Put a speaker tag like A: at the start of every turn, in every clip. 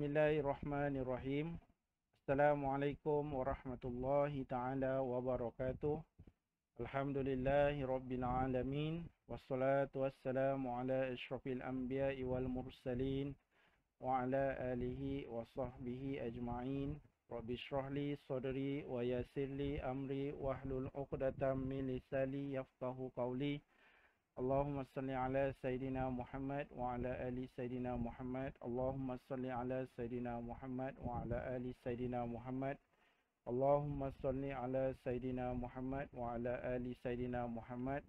A: Bismillahirrahmanirrahim. Assalamualaikum warahmatullahi taala wabarakatuh. Alhamdulillahi rabbil alamin. Wassalatu wassalamu ala asyrafil anbiya'i wal mursalin wa ala alihi wa sahbihi ajma'in. Rabbi shrah li sadri wa yassir li amri wahlul 'uqdatam min lisani yafqahu qawli. Allahumma salli ala Sayyidina Muhammad wa ala ali Sayyidina Muhammad. Allahumma salli ala Sayyidina Muhammad wa ala ali Sayyidina Muhammad. Allahumma salli ala Sayyidina Muhammad wa ala ali Sayyidina Muhammad.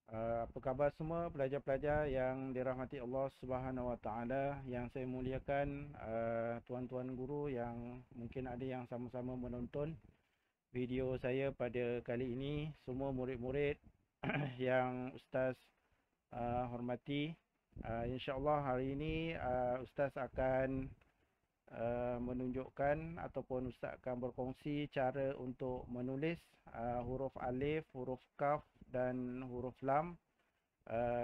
A: Apa khabar semua pelajar-pelajar yang dirahmati Allah Subhanahu wa taala, yang saya muliakan, tuan-tuan guru yang mungkin ada yang sama-sama menonton video saya pada kali ini, semua murid-murid yang Ustaz hormati. InsyaAllah hari ini Ustaz akan menunjukkan ataupun Ustaz akan berkongsi cara untuk menulis huruf alif, huruf kaf dan huruf lam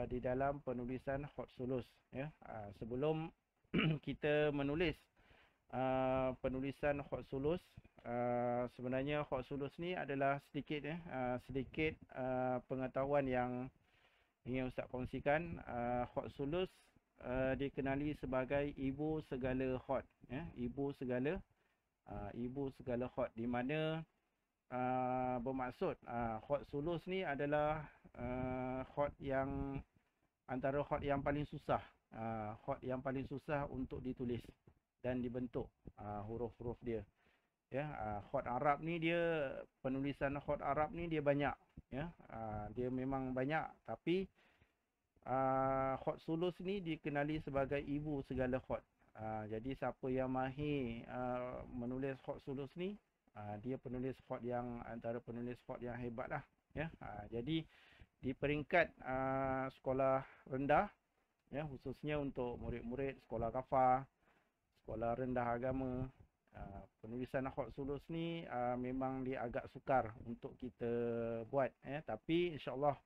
A: di dalam penulisan khot sulus, ya. Sebelum kita menulis penulisan khot sulus, sebenarnya khot sulus ni adalah sedikit pengetahuan yang ingin Ustaz kongsikan. Khot sulus dikenali sebagai ibu segala khot, ya, ibu segala khot, di mana bermaksud khot sulus ni adalah khot yang antara khot yang paling susah, khot yang paling susah untuk ditulis dan dibentuk huruf-huruf dia, ya. Khot Arab ni dia, penulisan khot Arab ni dia banyak, ya. Dia memang banyak, tapi khot sulus ni dikenali sebagai ibu segala khot. Jadi siapa yang mahir menulis khot sulus ni, dia penulis khot yang antara penulis khot yang hebat lah, ya. Jadi di peringkat sekolah rendah, ya, khususnya untuk murid-murid sekolah kafah, sekolah rendah agama, penulisan khot sulus ni memang dia agak sukar untuk kita buat, ya. Tapi insyaAllah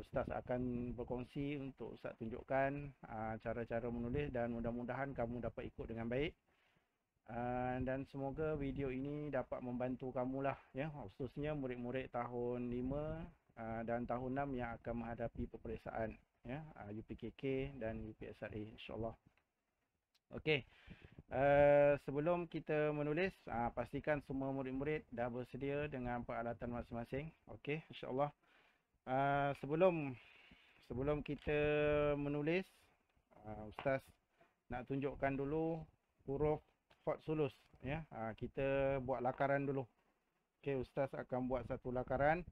A: Ustaz akan berkongsi untuk Ustaz tunjukkan cara-cara menulis, dan mudah-mudahan kamu dapat ikut dengan baik, dan semoga video ini dapat membantu kamulah, ya, khususnya murid-murid tahun 5 dan tahun 6 yang akan menghadapi peperiksaan, ya, UPKK dan UPSRA, insyaAllah. Okey, sebelum kita menulis, pastikan semua murid-murid dah bersedia dengan peralatan masing-masing. Okey, insyaAllah. Sebelum kita menulis, Ustaz nak tunjukkan dulu huruf khot sulus, ya. Kita buat lakaran dulu. Okey, Ustaz akan buat satu lakaran.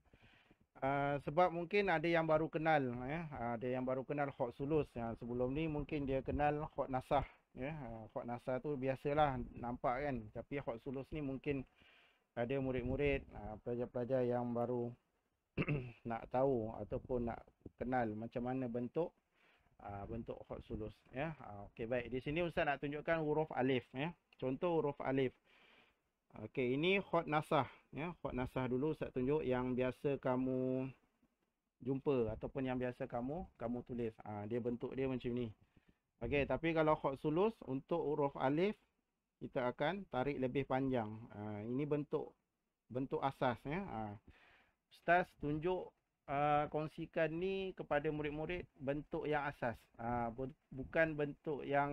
A: Sebab mungkin ada yang baru kenal, ya. Ada yang baru kenal khot sulus. Sebelum ni mungkin dia kenal khot nasah, ya. Khot nasah tu biasalah nampak kan, tapi khot sulus ni mungkin ada murid-murid, pelajar-pelajar yang baru nak tahu ataupun nak kenal macam mana bentuk khot sulus, ya. Okey, baik. Di sini Ustaz nak tunjukkan huruf alif, ya. Contoh huruf alif. Okey, ini khot nasah, ya. Khot nasah dulu Ustaz tunjuk yang biasa kamu jumpa ataupun yang biasa kamu tulis. Dia bentuk dia macam ni. Okey, tapi kalau khot sulus untuk huruf alif kita akan tarik lebih panjang. Ini bentuk asas, ya. Ustaz tunjuk kongsikan ni kepada murid-murid bentuk yang asas, bukan bentuk yang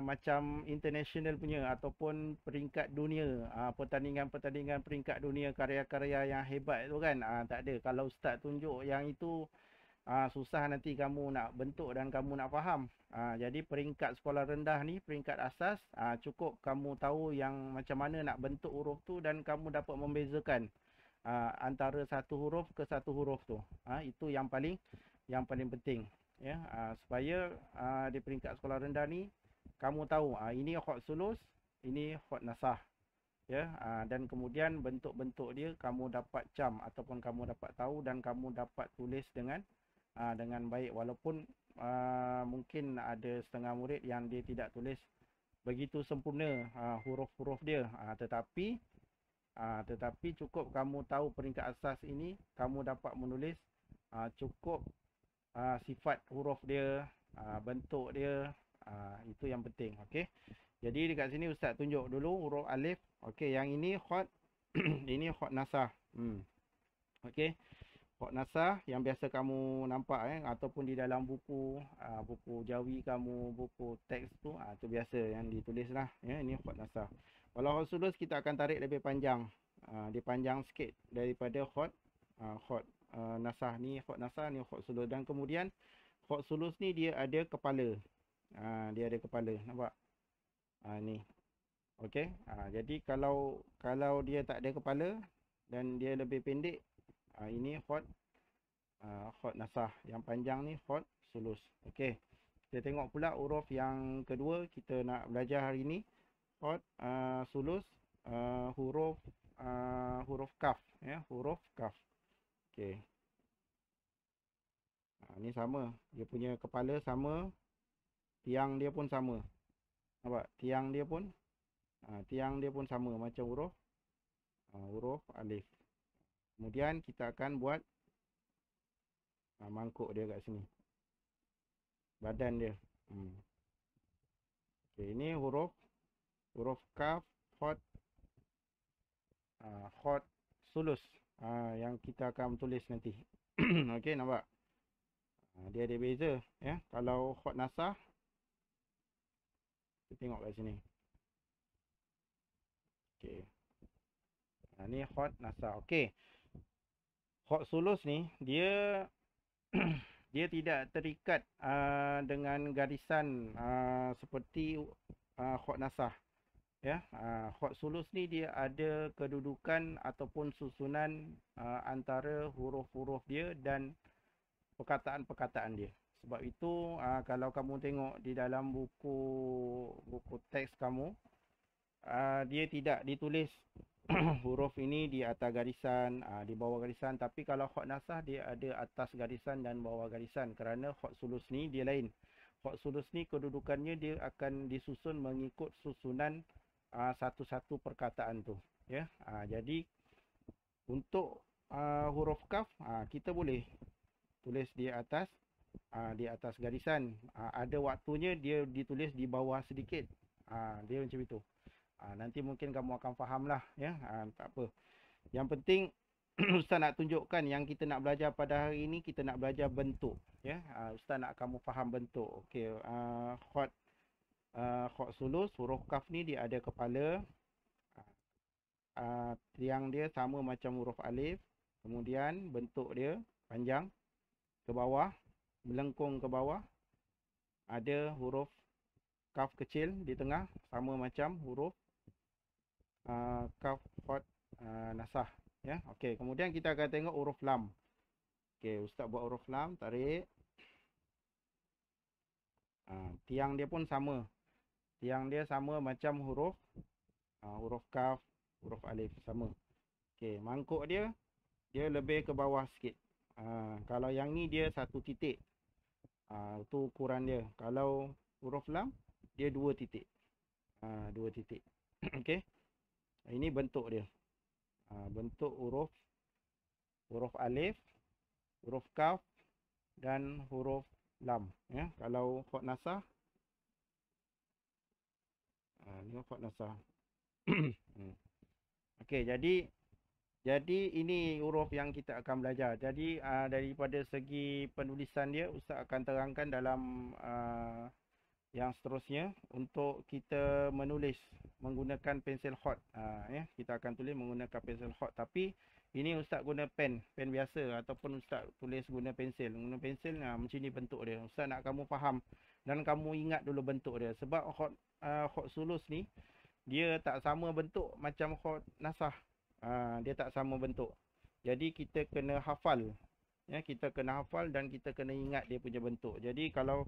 A: macam international punya ataupun peringkat dunia, pertandingan-pertandingan peringkat dunia, karya-karya yang hebat tu kan. Tak ada. Kalau Ustaz tunjuk yang itu, susah nanti kamu nak bentuk dan kamu nak faham. Jadi peringkat sekolah rendah ni, peringkat asas, cukup kamu tahu yang macam mana nak bentuk huruf tu dan kamu dapat membezakan antara satu huruf ke satu huruf tu. Itu yang paling penting, ya. Supaya di peringkat sekolah rendah ni kamu tahu ini khot sulus, ini khot nasah, ya. Dan kemudian bentuk-bentuk dia kamu dapat cam ataupun kamu dapat tahu dan kamu dapat tulis dengan baik, walaupun mungkin ada setengah murid yang dia tidak tulis begitu sempurna huruf-huruf dia, tetapi cukup kamu tahu peringkat asas ini, kamu dapat menulis cukup sifat huruf dia, bentuk dia, Itu yang penting. Okey. Jadi dekat sini ustaz tunjuk dulu huruf alif. Okey, yang ini khat ini khat nasah. Okey. Khat nasah yang biasa kamu nampak ataupun di dalam buku buku jawi kamu, buku teks tu biasa yang ditulis lah ya. Ini khat nasah. Kalau khat sulus kita akan tarik lebih panjang. Dia panjang sikit daripada khat nasah ni. Khat nasah ni khat sulus, dan kemudian khat sulus ni dia ada kepala. Dia ada kepala, nampak? Ni. Okey. Jadi kalau dia tak ada kepala dan dia lebih pendek, ini khat nasah. Yang panjang ni khat sulus. Okey. Kita tengok pula huruf yang kedua kita nak belajar hari ni. Khat sulus, huruf kaf ya, huruf kaf. Okey. Ni sama. Dia punya kepala sama, tiang dia pun sama. Nampak? Tiang dia pun sama macam huruf alif. Kemudian kita akan buat mangkuk dia kat sini. Badan dia. Okey, ini huruf kaf khat sulus yang kita akan tulis nanti. Okey, nampak? Dia ada beza ya. Kalau khat nasah, kita tengok kat sini. Okey. Ni khat nasah. Okey. Khat sulus ni dia dia tidak terikat dengan garisan seperti khat nasah ya. Khat sulus ni dia ada kedudukan ataupun susunan antara huruf-huruf dia dan perkataan-perkataan dia. Sebab itu kalau kamu tengok di dalam buku teks kamu, dia tidak ditulis huruf ini di atas garisan, di bawah garisan. Tapi kalau khat nasah dia ada atas garisan dan bawah garisan. Kerana khat sulus ni dia lain. Khat sulus ni kedudukannya dia akan disusun mengikut susunan satu-satu perkataan tu ya. Jadi untuk huruf kaf kita boleh tulis di atas garisan. Ada waktunya dia ditulis di bawah sedikit. Dia macam itu. Nanti mungkin kamu akan faham lah ya. Tak apa. Yang penting Ustaz nak tunjukkan yang kita nak belajar pada hari ini, kita nak belajar bentuk ya. Ustaz nak kamu faham bentuk. Okey, khat sulus, huruf kaf ni dia ada kepala. Tiang dia sama macam huruf alif. Kemudian bentuk dia panjang ke bawah, melengkung ke bawah. Ada huruf kaf kecil di tengah sama macam huruf kaf khat nasah ya. Okey, kemudian kita akan tengok huruf lam. Okey, ustaz buat huruf lam, tarik. Tiang dia pun sama. Tiang dia sama macam huruf kaf, huruf alif sama. Okey, mangkuk dia lebih ke bawah sikit. Kalau yang ni dia satu titik. Itu ukuran dia. Kalau huruf lam dia dua titik. Dua titik. Okey. Ini bentuk dia. Bentuk huruf alif, huruf kaf dan huruf lam ya. Kalau khat nasah, ni khat nasah. Okey, jadi ini huruf yang kita akan belajar. Jadi daripada segi penulisan dia, ustaz akan terangkan dalam yang seterusnya untuk kita menulis menggunakan pensel khat. Ya, kita akan tulis menggunakan pensel khat. Tapi ini ustaz guna pen biasa ataupun ustaz tulis guna pensel. Guna pensel macam ni bentuk dia. Ustaz nak kamu faham dan kamu ingat dulu bentuk dia. Sebab khat sulus ni dia tak sama bentuk macam khat nasah. Dia tak sama bentuk. Jadi kita kena hafal. Ya, kita kena hafal dan kita kena ingat dia punya bentuk. Jadi kalau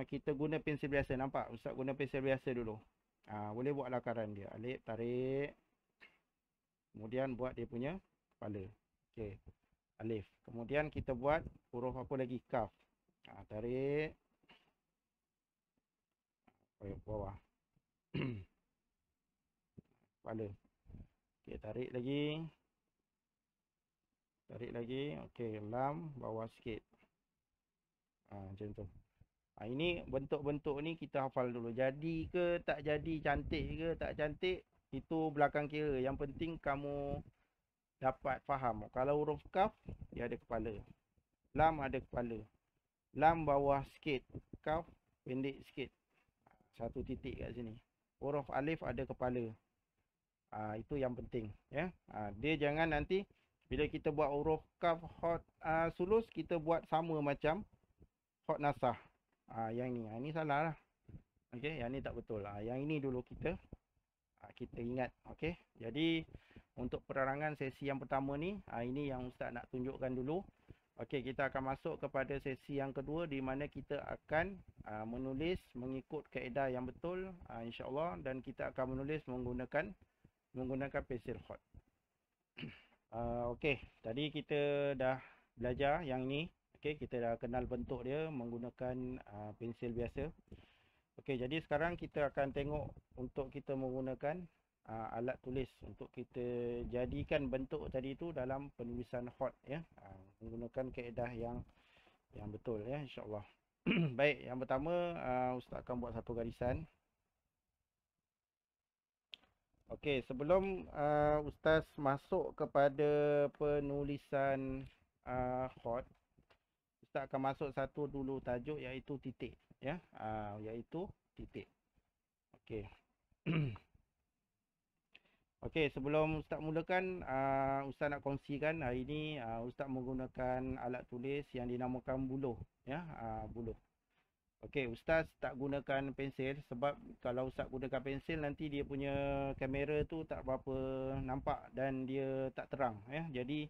A: kita guna pensel biasa, nampak ustaz guna pensel biasa dulu. Boleh buat lakaran dia. Alif, tarik. Kemudian buat dia punya kepala. Okey. Alif. Kemudian kita buat huruf apa lagi? Kaf. Tarik. Bawah. Kepala. Okey, tarik lagi. Tarik lagi. Okey, lam bawah sikit. Macam tu. Ini bentuk-bentuk ni kita hafal dulu. Jadi ke tak jadi, cantik ke tak cantik, itu belakang kira. Yang penting kamu dapat faham. Kalau huruf kaf, dia ada kepala. Lam ada kepala. Lam bawah sikit. Kaf pendek sikit. Satu titik kat sini. Huruf alif ada kepala. Itu yang penting. Ya. Dia jangan nanti bila kita buat huruf kaf hot sulus, kita buat sama macam hot nasah. Yang ni. Ini salah lah. Okay, yang ni tak betul. Yang ini dulu kita ingat. Okay. Jadi untuk penerangan sesi yang pertama ni, ini yang Ustaz nak tunjukkan dulu. Okey, kita akan masuk kepada sesi yang kedua di mana kita akan menulis mengikut kaedah yang betul, insya-Allah, dan kita akan menulis menggunakan pensel hot. Okey, tadi kita dah belajar yang ni. Okey, kita dah kenal bentuk dia menggunakan pensel biasa. Okey, jadi sekarang kita akan tengok untuk kita menggunakan alat tulis untuk kita jadikan bentuk tadi itu dalam penulisan hot, ya. Menggunakan kaedah yang betul, ya, insya-Allah. Baik, yang pertama Ustaz akan buat satu garisan. Okey, sebelum Ustaz masuk kepada penulisan hot, Ustaz akan masuk satu dulu tajuk, iaitu titik, ya. Iaitu titik. Okey. Okey, sebelum Ustaz mulakan, Ustaz nak kongsikan hari ini Ustaz menggunakan alat tulis yang dinamakan buluh, ya, buluh. Okey, Ustaz tak gunakan pensel sebab kalau Ustaz gunakan pensel nanti dia punya kamera tu tak berapa nampak dan dia tak terang, ya. Jadi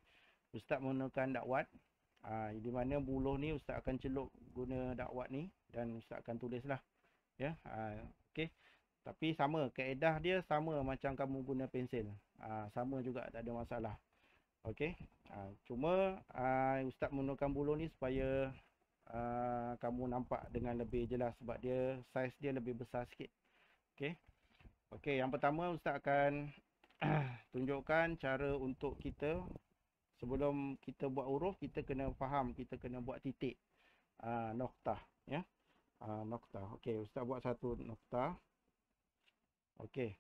A: Ustaz menggunakan dakwat, di mana buluh ni Ustaz akan celup guna dakwat ni dan Ustaz akan tulislah, ya. Okey. Tapi sama, kaedah dia sama macam kamu guna pensel. Sama juga, tak ada masalah. Okey. Cuma Ustaz menggunakan buluh ni supaya kamu nampak dengan lebih jelas sebab dia saiz dia lebih besar sikit. Okey. Okey, yang pertama Ustaz akan tunjukkan cara untuk kita sebelum kita buat huruf, kita kena faham, kita kena buat titik. Noktah, ya. Noktah. Okey, Ustaz buat satu noktah. Okey.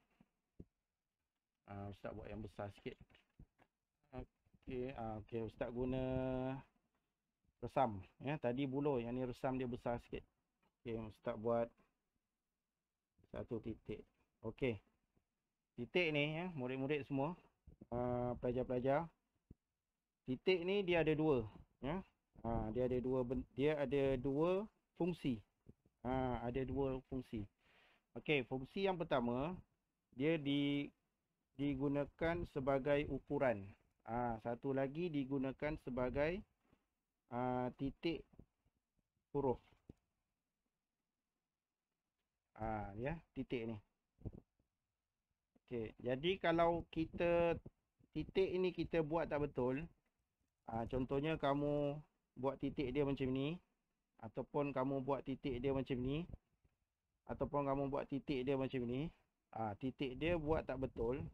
A: Ustaz buat yang besar sikit. Okey, okey, Ustaz guna resam, ya. Tadi buluh, yang ni resam dia besar sikit. Okey, Ustaz buat satu titik. Okey. Titik ni, ya, murid-murid semua, pelajar-pelajar. Titik ni dia ada dua, ya. Dia ada dua fungsi. Ada dua fungsi. Okey, fungsi yang pertama, dia digunakan sebagai ukuran. Satu lagi digunakan sebagai titik huruf. Ya, titik ni. Okey, jadi kalau kita titik ini kita buat tak betul, contohnya kamu buat titik dia macam ni, ataupun kamu buat titik dia macam ni, ataupun kamu buat titik dia macam ni, titik dia buat tak betul,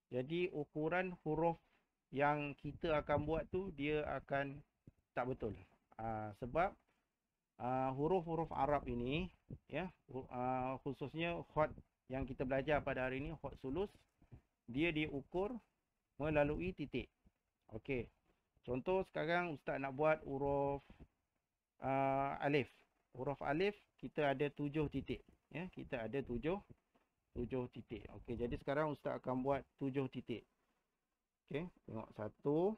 A: jadi ukuran huruf yang kita akan buat tu dia akan tak betul. Sebab huruf-huruf Arab ini, ya, khususnya hot yang kita belajar pada hari ini, hot sulus, dia diukur melalui titik. Okey, contoh sekarang Ustaz nak buat huruf alif. Huruf alif kita ada 7 titik, ya. Kita ada 7 titik. Okey, jadi sekarang Ustaz akan buat 7 titik. Okey, tengok satu.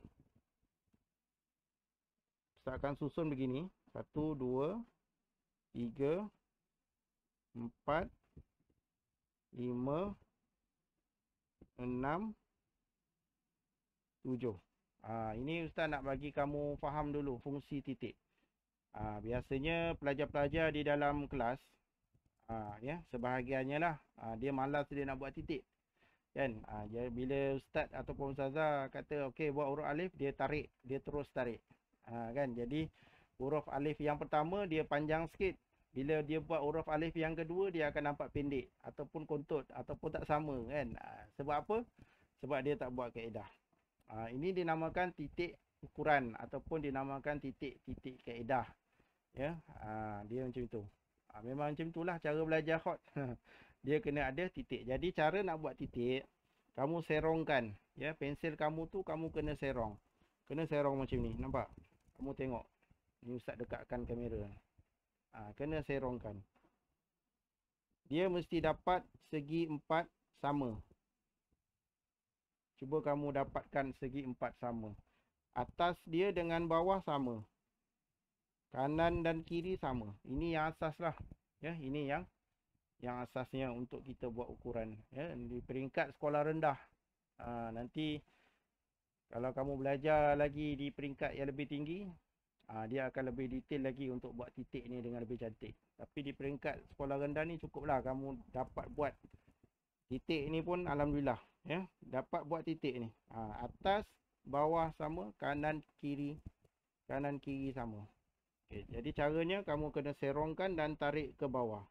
A: Ustaz akan susun begini. 1 2 3 4 5 6 7. Ini Ustaz nak bagi kamu faham dulu fungsi titik. Biasanya pelajar-pelajar di dalam kelas, ya, sebahagiannya lah, dia malas dia nak buat titik, kan. Jadi bila ustaz ataupun ustazah kata okey buat huruf alif, dia tarik, dia terus tarik, kan. Jadi huruf alif yang pertama dia panjang sikit, bila dia buat huruf alif yang kedua dia akan nampak pendek ataupun kontut ataupun tak sama, kan. Sebab apa? Sebab dia tak buat kaedah. Ini dinamakan titik ukuran ataupun dinamakan titik kaedah. Ya, dia macam itu. Memang macam itulah cara belajar hot. Dia kena ada titik. Jadi cara nak buat titik, kamu serongkan. Ya, pensil kamu tu kamu kena serong. Kena serong macam ni. Nampak? Kamu tengok. Ni Ustaz dekatkan kamera. Kena serongkan. Dia mesti dapat segi empat sama. Cuba kamu dapatkan segi empat sama. Atas dia dengan bawah sama. Kanan dan kiri sama. Ini yang asas lah. Ya, ini yang asasnya untuk kita buat ukuran. Ya, di peringkat sekolah rendah. Nanti kalau kamu belajar lagi di peringkat yang lebih tinggi, dia akan lebih detail lagi untuk buat titik ni dengan lebih cantik. Tapi di peringkat sekolah rendah ni cukuplah kamu dapat buat titik ni pun alhamdulillah. Ya, dapat buat titik ni. Atas, bawah sama, kanan kiri sama. Okay, jadi caranya kamu kena serongkan dan tarik ke bawah.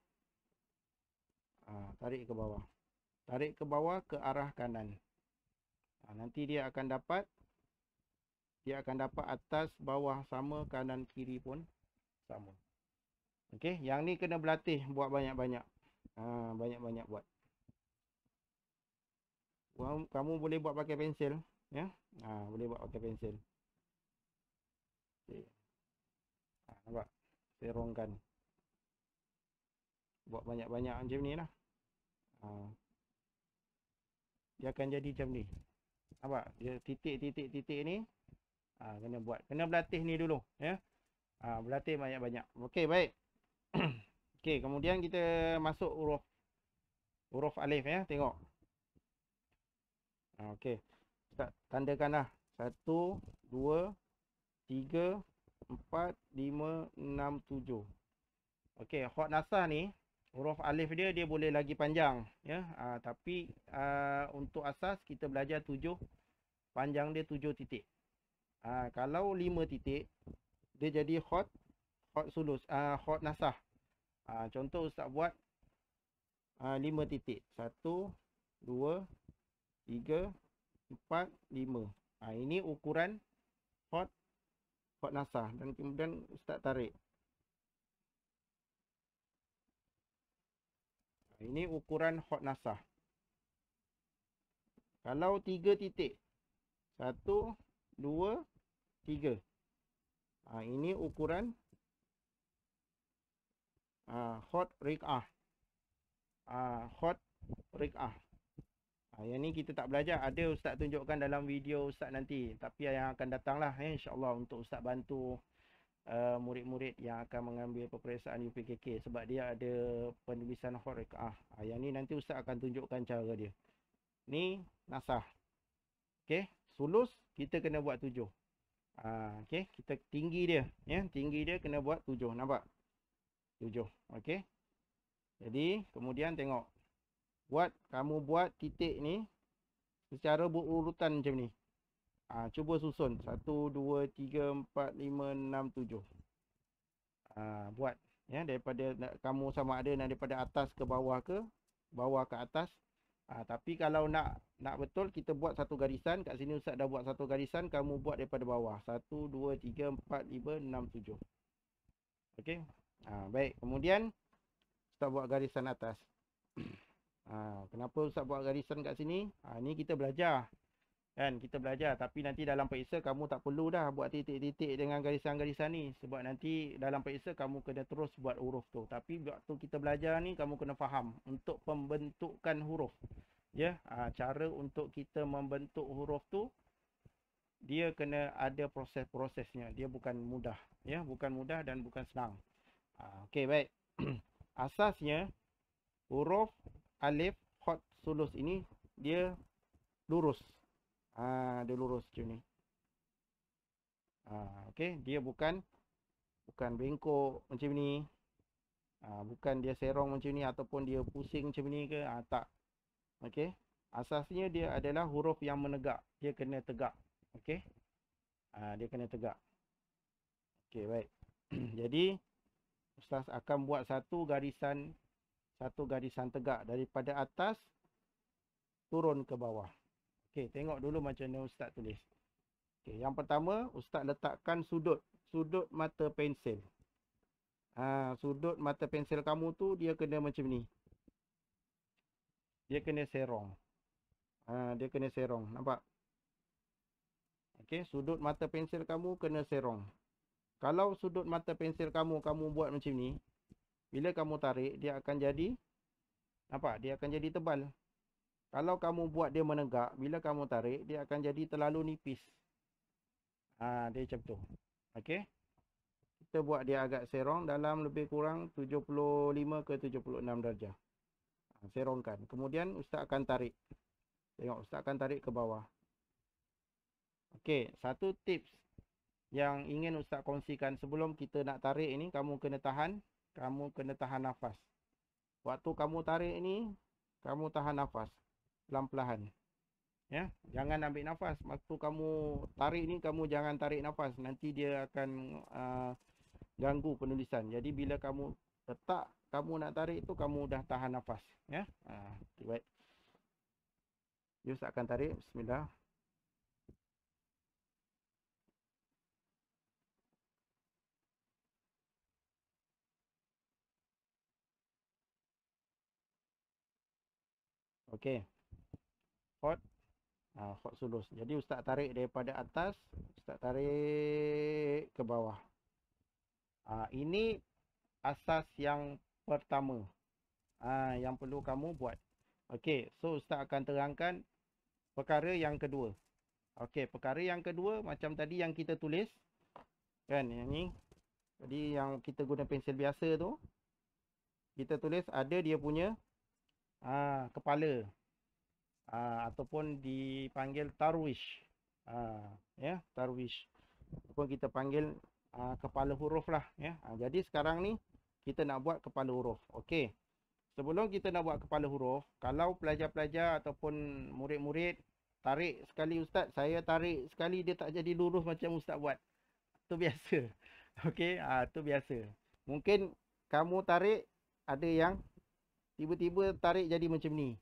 A: Tarik ke bawah. Tarik ke bawah ke arah kanan. Nanti dia akan dapat atas, bawah sama, kanan kiri pun sama. Okey, yang ni kena berlatih buat banyak-banyak. Banyak-banyak buat. Kamu boleh buat pakai pensil, ya. Boleh buat pakai pensil. Okey. Nampak? Serongkan. Buat banyak-banyak macam ni lah. Dia akan jadi macam ni. Nampak? Dia titik-titik-titik ni. Kena buat. Kena berlatih ni dulu, ya. Berlatih banyak-banyak. Okey, baik. Okey, kemudian kita masuk huruf alif, ya. Tengok. Okey. Kita tandakan lah. 1, 2, 3, 4, 5, 6, 7. Okey, hot nasah ni, huruf alif dia boleh lagi panjang, ya. Tapi untuk asas kita belajar 7, panjang dia 7 titik. Kalau 5 titik, dia jadi hot sulus, hot nasah. Contoh Ustaz buat 5 titik. 1, 2, 3, 4, 5. Ini ukuran hot nasah. Dan kemudian Ustaz tarik. Ini ukuran hot nasah. Kalau 3 titik. 1, 2, 3. Ini ukuran hot riq'ah. Hot riq'ah. Yang ni kita tak belajar. Ada Ustaz tunjukkan dalam video Ustaz nanti. Tapi yang akan datang lah, insyaAllah, untuk Ustaz bantu murid-murid yang akan mengambil peperiksaan UPKK. Sebab dia ada penulisan hot riq'ah. Yang ni nanti Ustaz akan tunjukkan cara dia. Ni nasah. Okey, sulus kita kena buat 7. Okey, kita tinggi dia, ya. Tinggi dia kena buat 7. Nampak? 7. Okey. Jadi, kemudian tengok. Kamu buat titik ni secara berurutan macam ni. Cuba susun. 1, 2, 3, 4, 5, 6, 7. Buat. Ya, daripada kamu sama ada daripada atas ke bawah ke atas. Tapi kalau nak betul, kita buat satu garisan. Kat sini Ustaz dah buat satu garisan. Kamu buat daripada bawah. 1, 2, 3, 4, 5, 6, 7. Okey. Baik. Kemudian Ustaz buat garisan atas. Kenapa Ustaz buat garisan kat sini? Ni kita belajar. Kan, kita belajar. Tapi nanti dalam periksa kamu tak perlu dah buat titik-titik dengan garisan-garisan ni. Sebab nanti dalam periksa kamu kena terus buat huruf tu. Tapi waktu kita belajar ni, kamu kena faham untuk pembentukan huruf. Ya, cara untuk kita membentuk huruf tu, dia kena ada proses-prosesnya. Dia bukan mudah. Ya, bukan mudah dan bukan senang. Okey, baik. Asasnya, huruf alif hot sulus ini dia lurus. Dia lurus macam ni. Okey, dia bukan bengkok macam ni. Bukan dia serong macam ni ataupun dia pusing macam ni ke. Tak. Okey. Asasnya dia adalah huruf yang menegak. Dia kena tegak. Okey. Dia kena tegak. Okey, baik. Jadi Ustaz akan buat satu garisan tegak daripada atas turun ke bawah. Okey, tengok dulu macam mana Ustaz tulis. Okey, yang pertama Ustaz letakkan sudut mata pensil. Sudut mata pensel kamu tu dia kena macam ni. Dia kena serong. Dia kena serong. Nampak? Okey, sudut mata pensel kamu kena serong. Kalau sudut mata pensel kamu buat macam ni, bila kamu tarik, dia akan jadi, nampak? Dia akan jadi tebal. Kalau kamu buat dia menegak, bila kamu tarik, dia akan jadi terlalu nipis. Dia macam tu. Okey. Kita buat dia agak serong dalam lebih kurang 75 ke 76 darjah. Serongkan. Kemudian Ustaz akan tarik. Tengok, Ustaz akan tarik ke bawah. Okey, satu tips yang ingin Ustaz kongsikan sebelum kita nak tarik ini, kamu kena tahan nafas. Waktu kamu tarik ini, kamu tahan nafas pelan-pelan. Ya, jangan ambil nafas. Waktu kamu tarik ni, kamu jangan tarik nafas. Nanti dia akan ganggu penulisan. Jadi bila kamu letak, kamu nak tarik tu, kamu dah tahan nafas. Ya, baik. Ustaz akan tarik. Bismillah. Okey. Hot. Hot sulus. Jadi Ustaz tarik daripada atas, Ustaz tarik ke bawah. Ini asas yang pertama. Yang perlu kamu buat. Okey, so Ustaz akan terangkan perkara yang kedua. Okey, perkara yang kedua macam tadi yang kita tulis. Kan, yang ni. Jadi yang kita guna pensel biasa tu, kita tulis ada dia punya kepala. Ataupun dipanggil tarwish. Ya, tarwish. Ataupun kita panggil kepala huruf lah. Ya. Jadi sekarang ni kita nak buat kepala huruf. Okey. Sebelum kita nak buat kepala huruf, kalau pelajar-pelajar ataupun murid-murid tarik sekali Ustaz, saya tarik sekali dia tak jadi lurus macam Ustaz buat. Tu biasa. Okey, tu biasa. Mungkin kamu tarik ada yang tiba-tiba tarik jadi macam ni.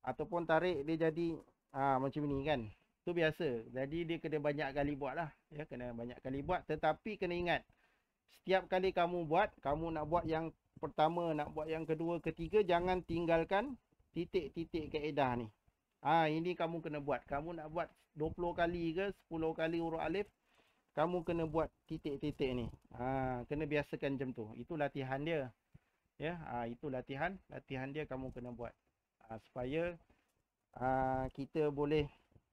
A: Ataupun tarik dia jadi macam ni kan. Tu biasa. Jadi dia kena banyak kali buat lah. Ya, kena banyak kali buat. Tetapi kena ingat, setiap kali kamu buat, kamu nak buat yang pertama, nak buat yang kedua, ketiga, jangan tinggalkan titik-titik kaedah ni. Ini kamu kena buat. Kamu nak buat 20 kali ke 10 kali huruf alif, kamu kena buat titik-titik ni. Kena biasakan macam tu. Itu latihan dia. Ya, itu latihan dia kamu kena buat. Supaya kita boleh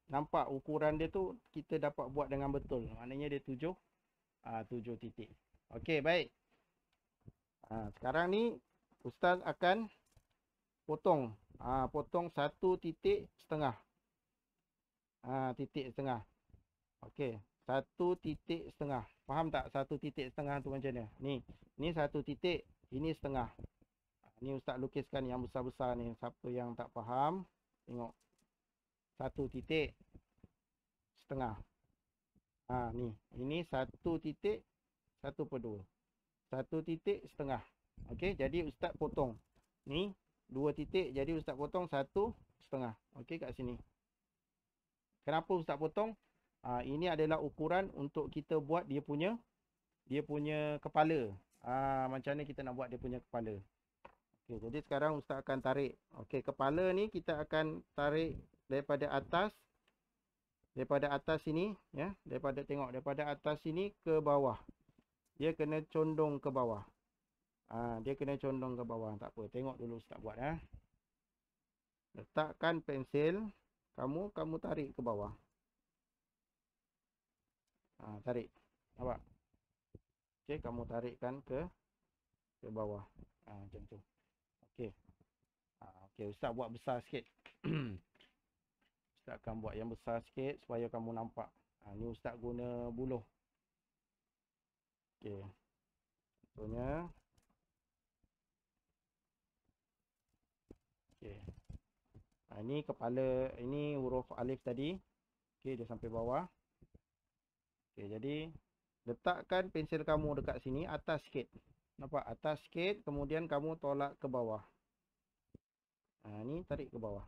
A: nampak ukuran dia tu, kita dapat buat dengan betul. Maknanya dia 7 titik. Okey, baik. Sekarang ni Ustaz akan potong. Potong 1 titik setengah. Titik setengah. Okey, 1 titik setengah. Faham tak 1 titik setengah tu macam mana? Ni 1 titik, ini setengah. Ni Ustaz lukiskan yang besar-besar ni. Siapa yang tak faham, tengok. 1 titik setengah. Ni. Ini 1 titik 1/2. 1 titik setengah. Okey, jadi Ustaz potong. Ni 2 titik, jadi Ustaz potong 1 setengah. Okey, kat sini. Kenapa Ustaz potong? Ini adalah ukuran untuk kita buat dia punya kepala. Macam mana kita nak buat dia punya kepala. Okey, jadi sekarang Ustaz akan tarik. Okey, kepala ni kita akan tarik daripada atas. Daripada atas sini, ya. Daripada atas sini ke bawah. Dia kena condong ke bawah. Dia kena condong ke bawah. Tak apa, tengok dulu Ustaz buat. Letakkan pensel. Kamu tarik ke bawah. Tarik. Nampak? Okey, kamu tarikkan ke bawah. Macam tu. Okey. Okey, Ustaz buat besar sikit. Ustaz akan buat yang besar sikit supaya kamu nampak. Ni Ustaz guna buluh. Okey. Contohnya. Okey. Ini kepala, ini huruf alif tadi. Okey, dia sampai bawah. Okey, jadi letakkan pensel kamu dekat sini, atas sikit. Nampak? Atas sikit, kemudian kamu tolak ke bawah. Ni tarik ke bawah.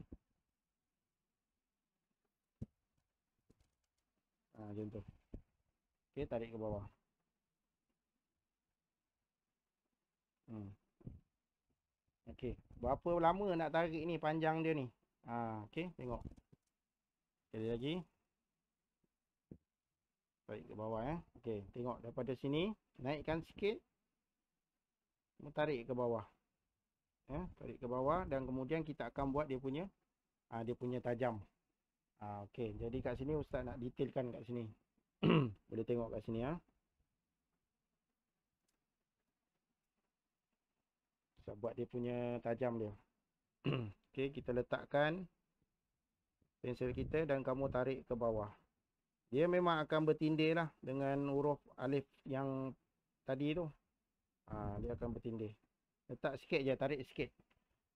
A: Macam tu. Okey, tarik ke bawah. Okey. Berapa lama nak tarik ni panjang dia ni? Okey, tengok. Sekali lagi. Tarik ke bawah Okey, tengok daripada sini, naikkan sikit. Tarik ke bawah. Tarik ke bawah dan kemudian kita akan buat dia punya tajam. Okey, jadi kat sini ustaz nak detailkan kat sini. Boleh tengok kat sini Ustaz buat dia punya tajam dia. Okey, kita letakkan pensel kita dan kamu tarik ke bawah. Dia memang akan bertindih lah dengan huruf alif yang tadi tu. Dia akan bertindih. Letak sikit je, tarik sikit.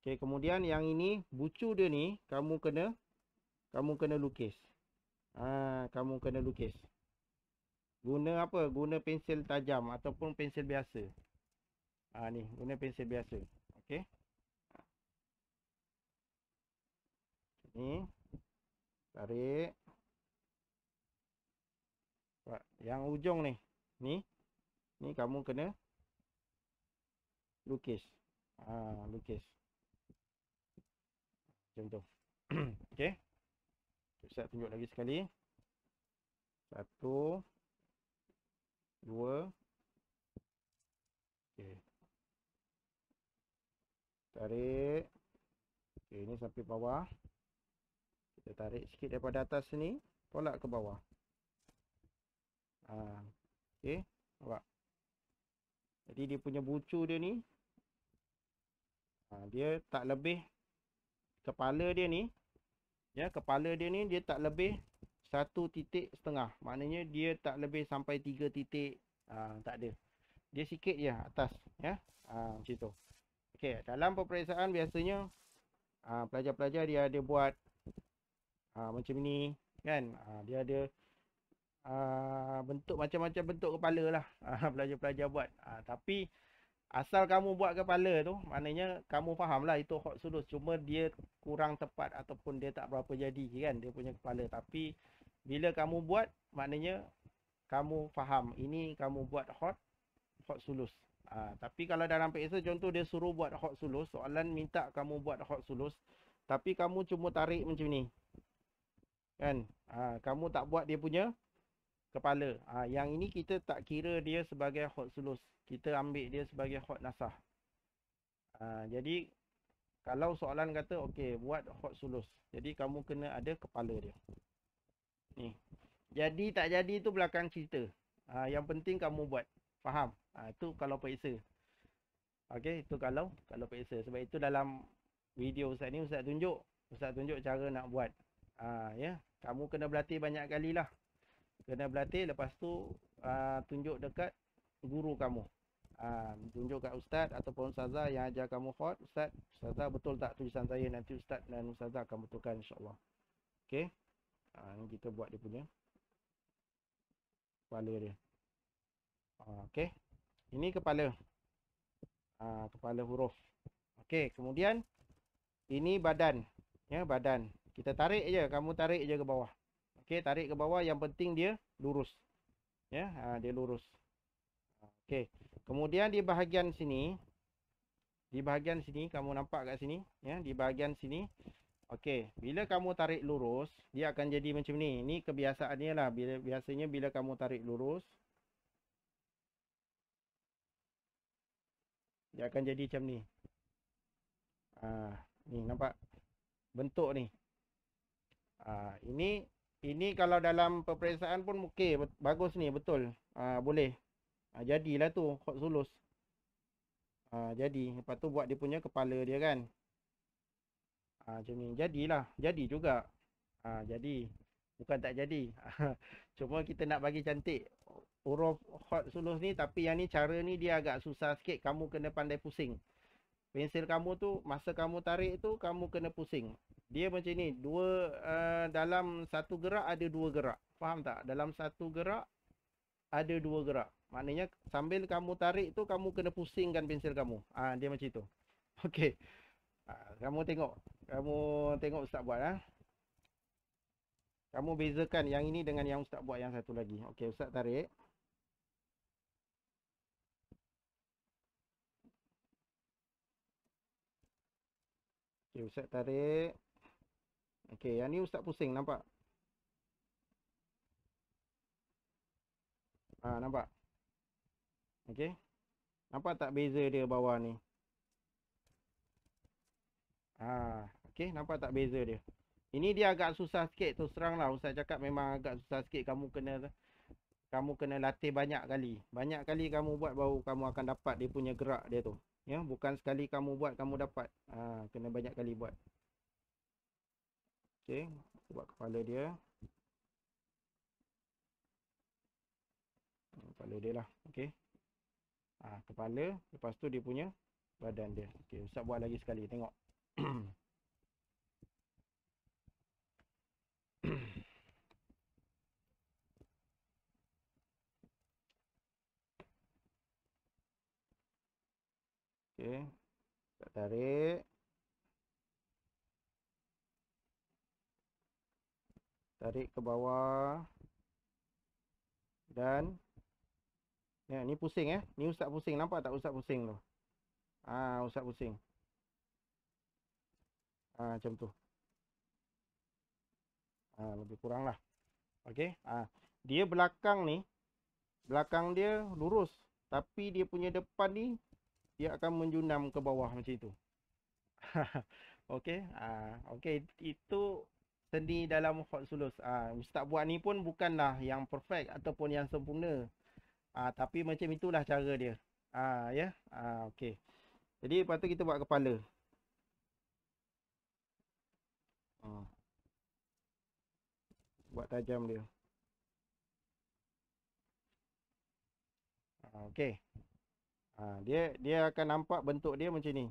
A: Okey, kemudian yang ini, bucu dia ni kamu kena lukis. Kamu kena lukis. Guna apa? Guna pensel tajam ataupun pensel biasa. Ni, guna pensel biasa. Okey. Ni. Tarik. Yang ujung ni. Ni kamu kena lukis. Lukis. Macam tu. Okey. Ustaz tunjuk lagi sekali. 1 2. Okey. Tarik. Okey, ni sampai bawah. Kita tarik sikit daripada atas sini, tolak ke bawah. Okey, nampak. Jadi dia punya bucu dia ni, dia tak lebih kepala dia ni, kepala dia ni dia tak lebih 1,5 titik. Maknanya dia tak lebih sampai 3 titik. Tak ada. Dia sikit je atas, macam tu. Okey, dalam peperiksaan biasanya pelajar-pelajar dia ada buat macam ni kan. Dia ada bentuk macam-macam bentuk kepala lah. Pelajar-pelajar buat. Tapi asal kamu buat kepala tu, maknanya kamu faham lah itu hot sulus. Cuma dia kurang tepat ataupun dia tak berapa jadi kan dia punya kepala. Tapi bila kamu buat, maknanya kamu faham ini kamu buat hot sulus. Tapi kalau dalam PSA contoh dia suruh buat hot sulus, soalan minta kamu buat hot sulus, tapi kamu cuma tarik macam ni kan. Kamu tak buat dia punya kepala. Yang ini kita tak kira dia sebagai hot sulus. Kita ambil dia sebagai hot nasah. Jadi kalau soalan kata okey buat hot sulus, jadi kamu kena ada kepala dia. Ni. Jadi tak jadi tu belakang cerita. Yang penting kamu buat. Faham? Itu kalau periksa. Okey, itu kalau periksa. Sebab itu dalam video Ustaz ni Ustaz tunjuk cara nak buat. Kamu kena berlatih banyak kali lah. Kena berlatih, lepas tu tunjuk dekat guru kamu. Tunjuk kat ustaz ataupun ustazah yang ajar kamu hot. Ustazah betul tak tulisan saya? Nanti ustaz dan ustazah akan betulkan insyaAllah. Okey. Ni kita buat dia punya kepala dia. Okey. Ini kepala. Kepala huruf. Okey, kemudian ini badan. Badan. Kita tarik je, kamu tarik je ke bawah. Okey, tarik ke bawah, yang penting dia lurus. Dia lurus. Okey. Kemudian di bahagian sini, kamu nampak kat sini, di bahagian sini. Okey, bila kamu tarik lurus, dia akan jadi macam ni. Ini kebiasaannya lah. Biasanya bila kamu tarik lurus, dia akan jadi macam ni. Ni nampak bentuk ni. Ini kalau dalam peperiksaan pun okey, bagus ni, betul. Boleh. Jadilah tu hot sulus. Jadi lepas tu buat dia punya kepala dia kan. Macam ni. Jadilah. Jadi juga. Jadi. Bukan tak jadi. Cuma kita nak bagi cantik huruf hot sulus ni. Tapi yang ni cara ni dia agak susah sikit. Kamu kena pandai pusing. Pensel kamu tu masa kamu tarik tu kamu kena pusing. Dia macam ni. Dalam satu gerak ada 2 gerak. Faham tak? Dalam satu gerak ada 2 gerak. Maknanya sambil kamu tarik tu kamu kena pusingkan pensel kamu. Dia macam tu. Okey. Kamu tengok ustaz buat. Kamu bezakan yang ini dengan yang ustaz buat yang satu lagi. Okey, ustaz tarik. Okey, Ustaz tarik. Okey, yang ni Ustaz pusing, nampak? Nampak? Okey. Nampak tak beza dia bawah ni? Okey, nampak tak beza dia? Ini dia agak susah sikit, terus terang lah. Ustaz cakap memang agak susah sikit. Kamu kena latih banyak kali. Banyak kali kamu buat baru kamu akan dapat dia punya gerak dia tu. Ya, bukan sekali kamu buat kamu dapat. Kena banyak kali buat. Okey, buat kepala dia. Kepala dia lah. Okey. Kepala, lepas tu dia punya badan dia. Okey, Ustaz buat lagi sekali, tengok. Okey, tak tarik. Tarik ke bawah. Dan ya, ni pusing ya. Ni Ustaz pusing, nampak tak Ustaz pusing tu? Ustaz pusing. Macam tu. Lebih kurang lah. Okey. Dia belakang dia lurus. Tapi dia punya depan ni, dia akan menjunam ke bawah macam itu. Okey. Okey, itu seni dalam khot sulus. Ustaz buat ni pun bukanlah yang perfect ataupun yang sempurna. Tapi macam itulah cara dia. Ya. Okey. Jadi lepas tu kita buat kepala. Buat tajam dia. Okey. Dia akan nampak bentuk dia macam ni.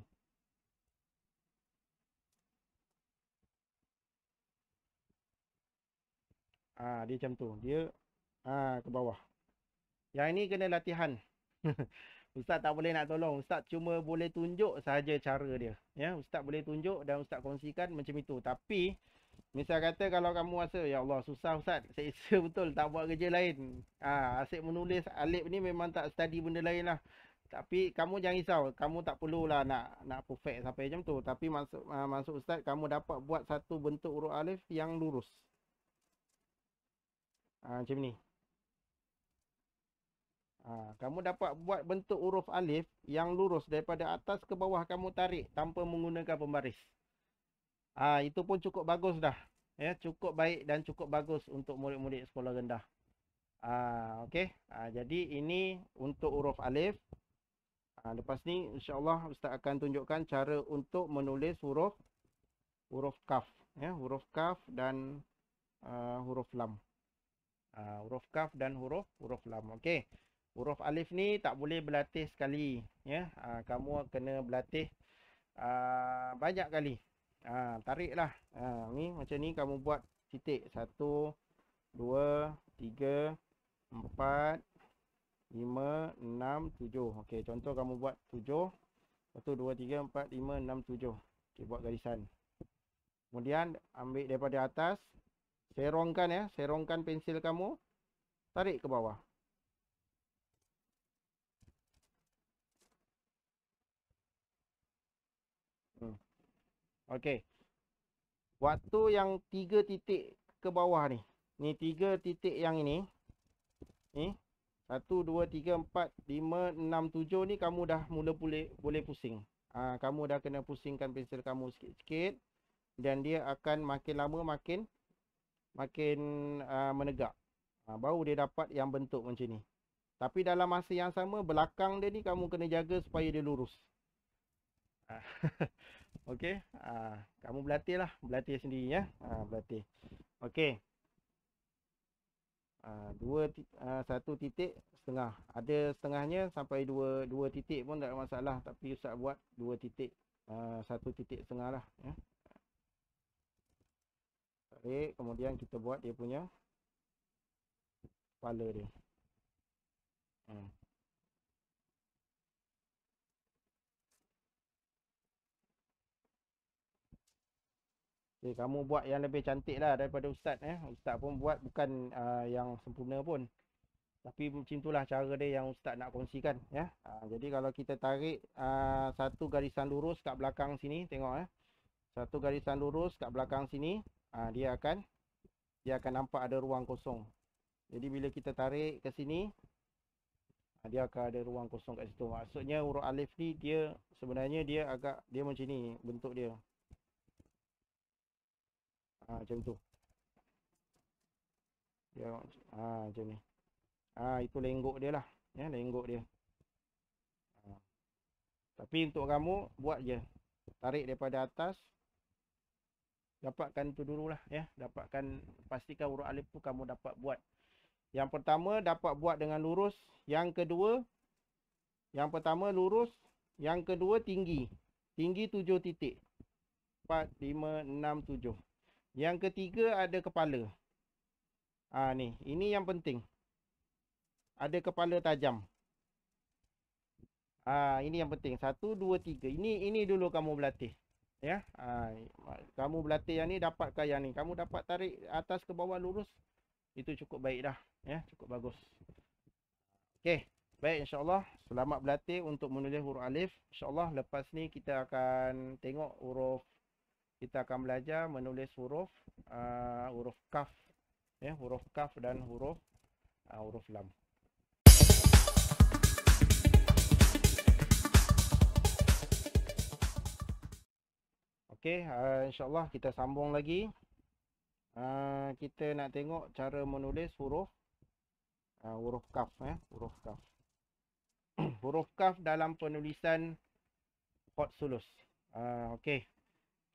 A: Dia macam tu. Dia ke bawah. Yang ini kena latihan. Ustaz tak boleh nak tolong. Ustaz cuma boleh tunjuk sahaja cara dia. Ya, Ustaz boleh tunjuk dan Ustaz kongsikan macam itu. Tapi misal kata kalau kamu rasa ya Allah susah Ustaz, seksa betul tak buat kerja lain. Asyik menulis alif ni memang tak study benda lain lah. Tapi kamu jangan risau, kamu tak perlulah nak perfect sampai macam tu. Tapi maksud Ustaz kamu dapat buat satu bentuk huruf alif yang lurus. Macam ni. Kamu dapat buat bentuk huruf alif yang lurus daripada atas ke bawah kamu tarik tanpa menggunakan pembaris. Itu pun cukup bagus dah. Ya, cukup baik dan cukup bagus untuk murid-murid sekolah rendah. Okey. Jadi ini untuk huruf alif. Lepas ni insya-Allah Ustaz akan tunjukkan cara untuk menulis huruf kaf, ya, huruf kaf dan huruf lam. Huruf kaf dan huruf lam. Okey. Huruf alif ni tak boleh berlatih sekali, ya. Kamu kena berlatih banyak kali. Tariklah. Ni macam ni kamu buat titik 1 2 3 4 5 6 7. Okey, contoh kamu buat 7. 1 2 3 4 5 6 7. Okey, buat garisan. Kemudian ambil daripada atas, serongkan ya, serongkan pensil kamu, tarik ke bawah. Okey. Waktu yang 3 titik ke bawah ni. Ni 3 titik yang ini. Ni 1 2 3 4 5 6 7 ni kamu dah mula boleh pusing. Kamu dah kena pusingkan pensil kamu sikit-sikit dan dia akan makin lama makin menegak. Baru dia dapat yang bentuk macam ni. Tapi dalam masa yang sama belakang dia ni kamu kena jaga supaya dia lurus. Okey. Kamu berlatih sendiri ya. Berlatih. Okey. 1.5. Ada setengahnya sampai 2 titik pun tak ada masalah, tapi Ustaz buat 2 titik, 1.5 lah ya. Tarik, kemudian kita buat dia punya kepala dia. Okay, kamu buat yang lebih cantik lah daripada Ustaz ya. Ustaz pun buat bukan yang sempurna pun. Tapi macam itulah cara dia yang Ustaz nak kongsikan ya. Jadi kalau kita tarik satu garisan lurus kat belakang sini, tengok ya. Satu garisan lurus kat belakang sini, dia akan nampak ada ruang kosong. Jadi bila kita tarik ke sini, dia akan ada ruang kosong kat situ. Maksudnya huruf alif ni dia sebenarnya dia macam ni bentuk dia. Macam tu. Dia macam ni. Itu lenggok dia lah. Ya, lenggok dia. Tapi untuk kamu buat je. Tarik daripada atas. Dapatkan tu dululah ya. Dapatkan, pastikan huruf alif tu kamu dapat buat. Yang pertama dapat buat dengan lurus. Yang pertama lurus. Yang kedua tinggi. Tinggi 7 titik. 4, 5, 6, 7. Yang ketiga ada kepala. Ni. Ini yang penting. Ada kepala tajam. Ini yang penting. 1, 2, 3. Ini dulu kamu berlatih. Ya. Kamu berlatih yang ni, dapatkan yang ni. Kamu dapat tarik atas ke bawah lurus. Itu cukup baik dah. Ya, cukup bagus. Okey. Baik, insya-Allah. Selamat berlatih untuk menulis huruf alif. Insya-Allah lepas ni kita akan tengok huruf. Kita akan belajar menulis huruf kaf. Ya, huruf kaf dan huruf lam. Okey, insya-Allah kita sambung lagi. Kita nak tengok cara menulis huruf kaf ya, huruf kaf. Huruf kaf dalam penulisan hot sulus. Okey.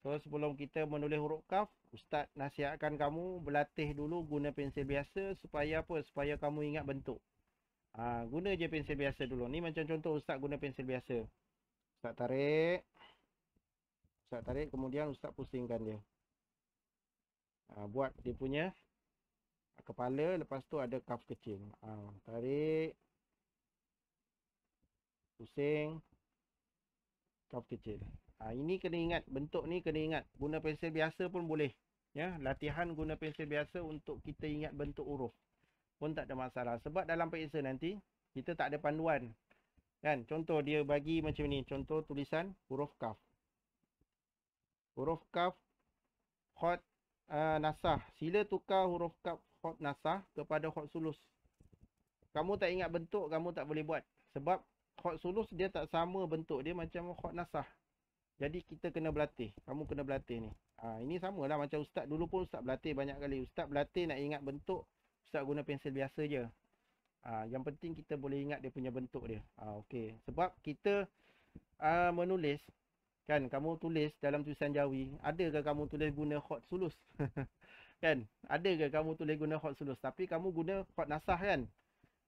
A: So sebelum kita menulis huruf kaf, ustaz nasihatkan kamu berlatih dulu guna pensel biasa supaya apa? Supaya kamu ingat bentuk. Guna je pensel biasa dulu. Ni macam contoh ustaz guna pensel biasa. Ustaz tarik kemudian ustaz pusingkan dia. Buat dia punya kepala, lepas tu ada kaf kecil. Tarik, pusing, kaf kecil. Ini kena ingat, bentuk ni kena ingat. Guna pensel biasa pun boleh. Ya, latihan guna pensel biasa untuk kita ingat bentuk huruf pun tak ada masalah. Sebab dalam periksa nanti kita tak ada panduan. Kan? Contoh dia bagi macam ni, contoh tulisan huruf kaf. Huruf kaf hot nasah. Sila tukar huruf kaf hot nasah kepada hot sulus. Kamu tak ingat bentuk, kamu tak boleh buat. Sebab hot sulus dia tak sama bentuk dia macam hot nasah. Jadi kita kena berlatih. Kamu kena berlatih ni. Ini samalah macam ustaz dulu pun ustaz berlatih banyak kali. Ustaz berlatih nak ingat bentuk, ustaz guna pensel biasa je. Yang penting kita boleh ingat dia punya bentuk dia. Okey. Sebab kita menulis, kan kamu tulis dalam tulisan Jawi, adakah kamu tulis guna hot sulus? Kan? Adakah kamu tulis guna hot sulus? Tapi kamu guna hot nasah kan?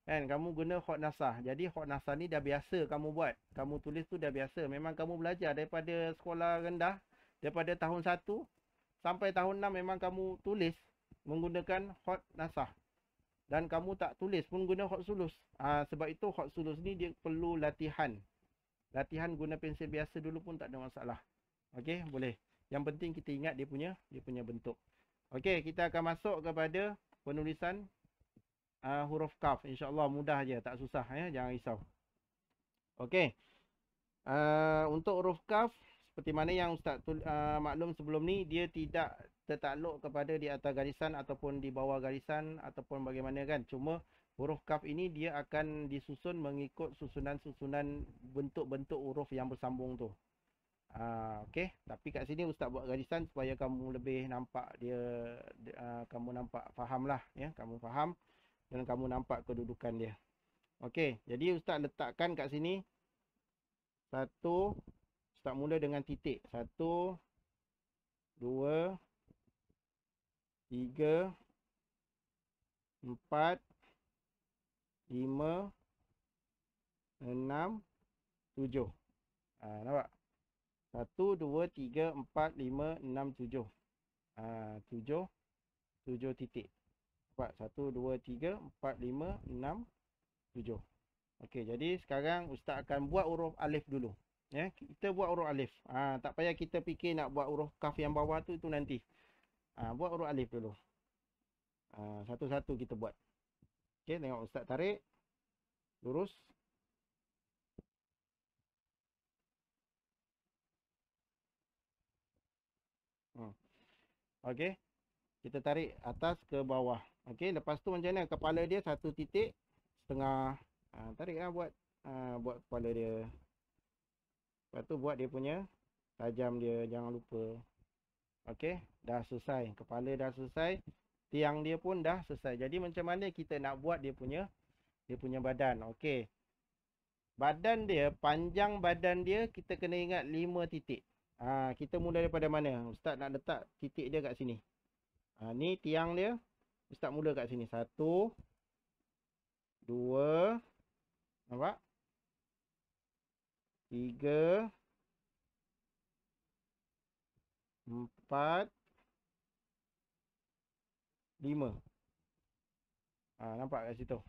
A: Kan kamu guna hot nasah. Jadi hot nasah ni dah biasa kamu buat. Kamu tulis tu dah biasa. Memang kamu belajar daripada sekolah rendah, daripada tahun 1 sampai tahun 6 memang kamu tulis menggunakan hot nasah. Dan kamu tak tulis pun guna hot sulus. Sebab itu hot sulus ni dia perlu latihan. Latihan guna pensel biasa dulu pun tak ada masalah. Okey, boleh. Yang penting kita ingat dia punya bentuk. Okey, kita akan masuk kepada penulisan huruf kaf. InsyaAllah mudah je, tak susah ya, jangan risau. Okey. Untuk huruf kaf, seperti mana yang ustaz maklum sebelum ni, dia tidak tertakluk kepada di atas garisan ataupun di bawah garisan ataupun bagaimana kan. Cuma huruf kaf ini dia akan disusun mengikut susunan-susunan bentuk-bentuk huruf yang bersambung tu. Okey, tapi kat sini ustaz buat garisan supaya kamu lebih nampak kamu nampak fahamlah ya, kamu faham dan kamu nampak kedudukan dia. Okey, jadi ustaz letakkan kat sini satu, ustaz mula dengan titik. 1, 2, 3, 4, 5, 6, 7. Nampak? 1, 2, 3, 4, 5, 6, 7. 7 titik. 1, 2, 3, 4, 5, 6, 7. Okey, jadi sekarang ustaz akan buat huruf alif dulu. Ya, kita buat huruf alif. Tak payah kita fikir nak buat huruf kaf yang bawah tu, itu nanti. Buat huruf alif dulu. Satu-satu kita buat. Okey, tengok ustaz tarik. Lurus. Okey. Kita tarik atas ke bawah. Okey, lepas tu macam mana? Kepala dia 1.5. Tariklah buat kepala dia. Lepas tu buat dia punya tajam dia, jangan lupa. Okey, dah selesai. Kepala dah selesai. Tiang dia pun dah selesai. Jadi macam mana kita nak buat dia punya badan? Okey. Badan dia, panjang badan dia kita kena ingat 5 titik. Kita mula daripada mana? Ustaz nak letak titik dia kat sini. Ni tiang dia. Ustaz mula kat sini. 1, 2, nampak? 3, 4, 5. Nampak kat situ.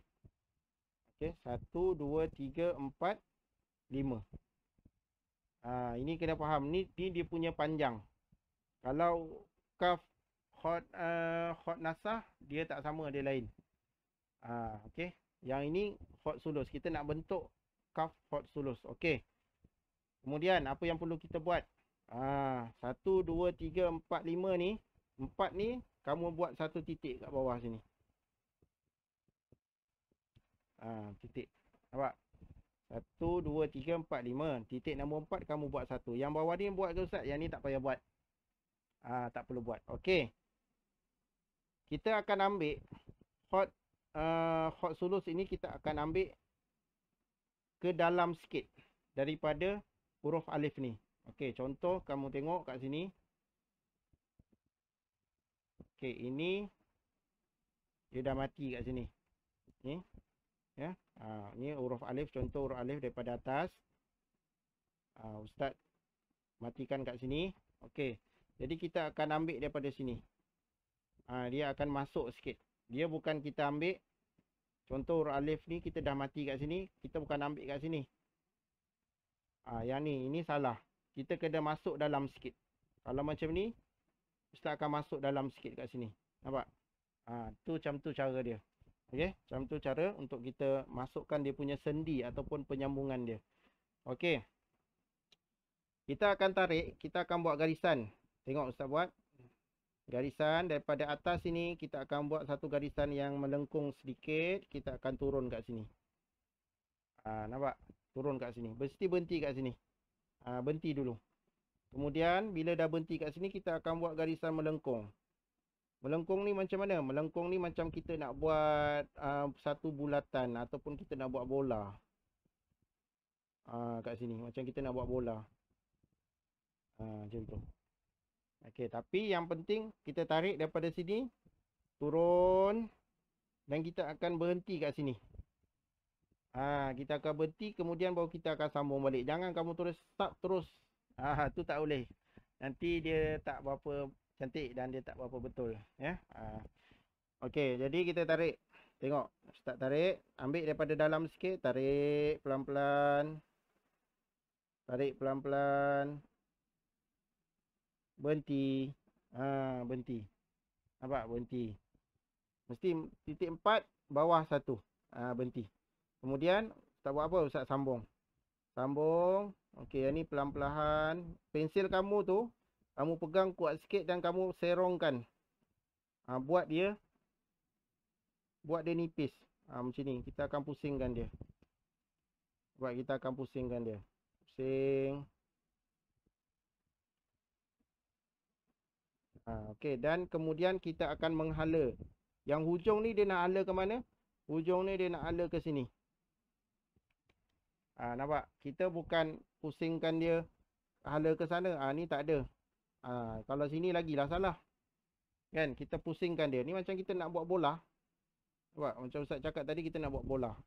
A: Okey, 1, 2, 3, 4, 5. Ini kena faham. Ni dia punya panjang. Kalau kaf khot nasah, dia tak sama, dia lain. Okey. Yang ini khot sulus. Kita nak bentuk kaf khot sulus. Okey. Kemudian apa yang perlu kita buat? 1, 2, 3, 4, 5 ni. 4 ni kamu buat satu titik kat bawah sini. Titik. Nampak? 1, 2, 3, 4, 5. Titik nombor 4 kamu buat satu. Yang bawah ni buat ke Ustaz? Yang ni tak payah buat. Tak perlu buat. Okey. Kita akan ambil khot sulus ini, kita akan ambil ke dalam sikit daripada huruf alif ni. Okey, contoh kamu tengok kat sini. Okey, ini dia dah mati kat sini. Ni. Ya. Ni huruf alif, contoh huruf alif daripada atas. Ustaz matikan kat sini. Okey. Jadi kita akan ambil daripada sini. Dia akan masuk sikit. Dia bukan kita ambil. Contoh huruf alif ni kita dah mati kat sini, kita bukan ambil kat sini. Yang ni, ini salah. Kita kena masuk dalam sikit. Kalau macam ni, Ustaz akan masuk dalam sikit kat sini. Nampak? Macam tu cara dia. Okey, macam tu cara untuk kita masukkan dia punya sendi ataupun penyambungan dia. Okey. Kita akan tarik, kita akan buat garisan. Tengok Ustaz buat. Garisan daripada atas sini, kita akan buat satu garisan yang melengkung sedikit. Kita akan turun kat sini. Nampak? Turun kat sini. Mesti berhenti kat sini. Berhenti dulu. Kemudian, bila dah berhenti kat sini, kita akan buat garisan melengkung. Melengkung ni macam mana? Melengkung ni macam kita nak buat satu bulatan ataupun kita nak buat bola. Kat sini. Macam kita nak buat bola. Macam tu. Okey, tapi yang penting kita tarik daripada sini, turun, dan kita akan berhenti kat sini. Kita akan berhenti, kemudian baru kita akan sambung balik. Jangan kamu terus stop terus. Tu tak boleh. Nanti dia tak berapa cantik dan dia tak berapa betul, ya. Okey, jadi kita tarik. Tengok, Ustaz tarik, ambil daripada dalam sikit, tarik pelan-pelan. Tarik pelan-pelan. Berhenti. Berhenti. Nampak? Berhenti. Mesti titik 4, bawah 1. Berhenti. Kemudian, Ustaz buat apa? Ustaz sambung. Sambung. Okey, yang ni pelan-pelan. Pensil kamu tu, kamu pegang kuat sikit dan kamu serongkan. Buat dia nipis. Macam ni. Kita akan pusingkan dia. Kita akan pusingkan dia. Pusing. Okey, dan kemudian kita akan menghala. Yang hujung ni dia nak hala ke mana? Hujung ni dia nak hala ke sini. Nampak? Kita bukan pusingkan dia hala ke sana. Ni tak ada. Kalau sini lagi lah salah. Kan? Kita pusingkan dia. Ni macam kita nak buat bola. Nampak? Macam Ustaz cakap tadi, kita nak buat bola.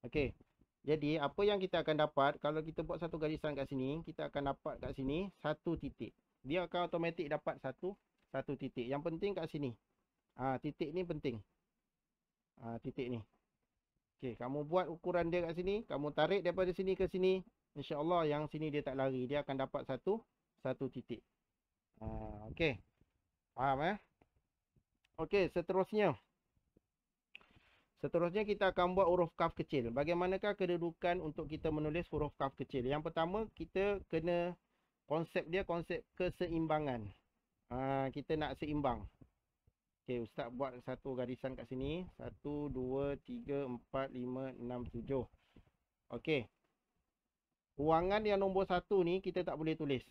A: Okey. Jadi, apa yang kita akan dapat, kalau kita buat satu garisan kat sini, kita akan dapat kat sini satu titik. Dia akan automatik dapat satu titik. Yang penting kat sini. Titik ni penting. Titik ni. Okey, kamu buat ukuran dia kat sini, kamu tarik daripada sini ke sini, insya-Allah yang sini dia tak lari, dia akan dapat satu titik. Okey. Faham Okey, seterusnya. Seterusnya kita akan buat huruf kaf kecil. Bagaimanakah kedudukan untuk kita menulis huruf kaf kecil? Yang pertama, kita kena konsep dia konsep keseimbangan. kita nak seimbang. Okey, Ustaz buat satu garisan kat sini. 1, 2, 3, 4, 5, 6, 7. Okey. Ruangan yang nombor 1 ni kita tak boleh tulis.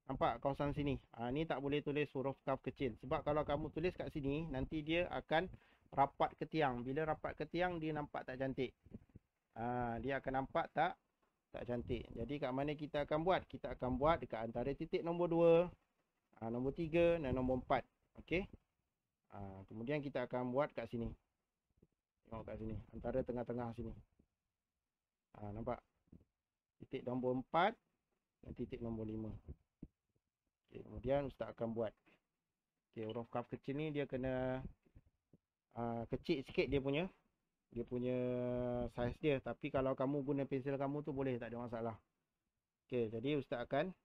A: Nampak kawasan sini? Ni tak boleh tulis huruf kaf kecil. Sebab kalau kamu tulis kat sini, nanti dia akan rapat ke tiang. Bila rapat ke tiang, dia nampak tak cantik. Dia akan nampak tak cantik. Jadi kat mana kita akan buat? Kita akan buat dekat antara titik nombor 2, nombor 3 dan nombor 4. Okey. Kemudian kita akan buat kat sini. Tengok kat sini. Antara tengah-tengah sini. Nampak? Titik nombor 4 dan titik nombor 5. Okay, kemudian Ustaz akan buat. Okay, huruf kaf kecil ni dia kena kecil sikit dia punya saiz dia. Tapi kalau kamu guna pensel kamu tu boleh, tak ada masalah. Okay, jadi Ustaz akan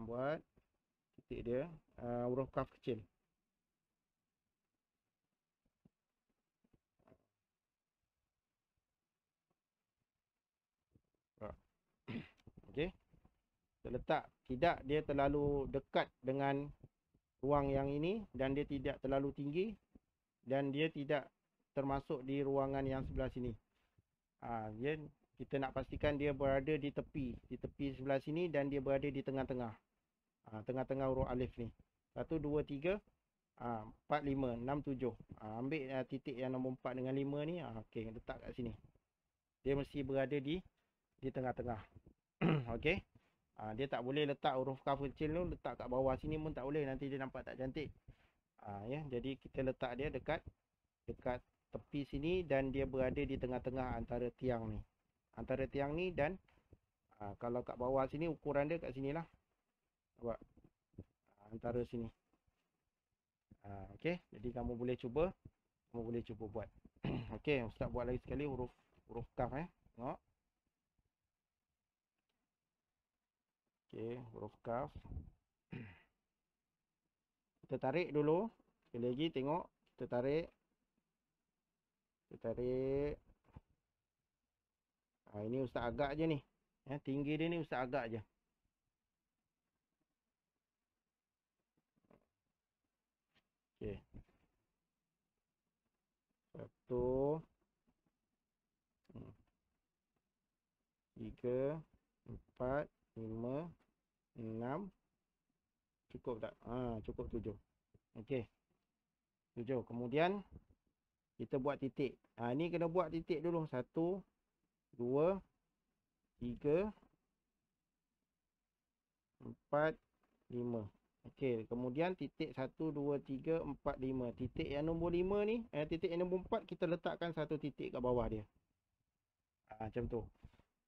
A: buat titik dia huruf kaf kecil. Okey. Terletak tidak dia terlalu dekat dengan ruang yang ini dan dia tidak terlalu tinggi dan dia tidak termasuk di ruangan yang sebelah sini. Kita nak pastikan dia berada di tepi sebelah sini dan dia berada di tengah-tengah. Tengah-tengah huruf alif ni. 1, 2, 3, 4, 5, 6, 7. Ambil titik yang nombor 4 dengan 5 ni. Okey, letak kat sini. Dia mesti berada di tengah-tengah. Okey. Dia tak boleh letak huruf kaf kecil tu letak kat bawah sini pun tak boleh, nanti dia nampak tak cantik. Jadi kita letak dia dekat tepi sini dan dia berada di tengah-tengah antara tiang ni. Antara tiang ni dan kalau kat bawah sini ukuran dia kat sinilah. Nampak? Antara sini. Okey, jadi kamu boleh cuba buat. Okey, Ustaz buat lagi sekali huruf kaf Tengok. Okey, huruf kaf. Kita tarik dulu. Sekali lagi tengok. Kita tarik. Ini Ustaz agak je ni. Tinggi dia ni Ustaz agak je. Okey. 1, 3, 4, 5, 6. Cukup tak? Cukup 7. Okey. 7. Kemudian kita buat titik. Ni kena buat titik dulu. 1, 2, 3, 4, 5. Okey, kemudian titik 1, 2, 3, 4, 5. Titik yang nombor 5 ni, titik yang nombor 4 kita letakkan satu titik kat bawah dia. Macam tu.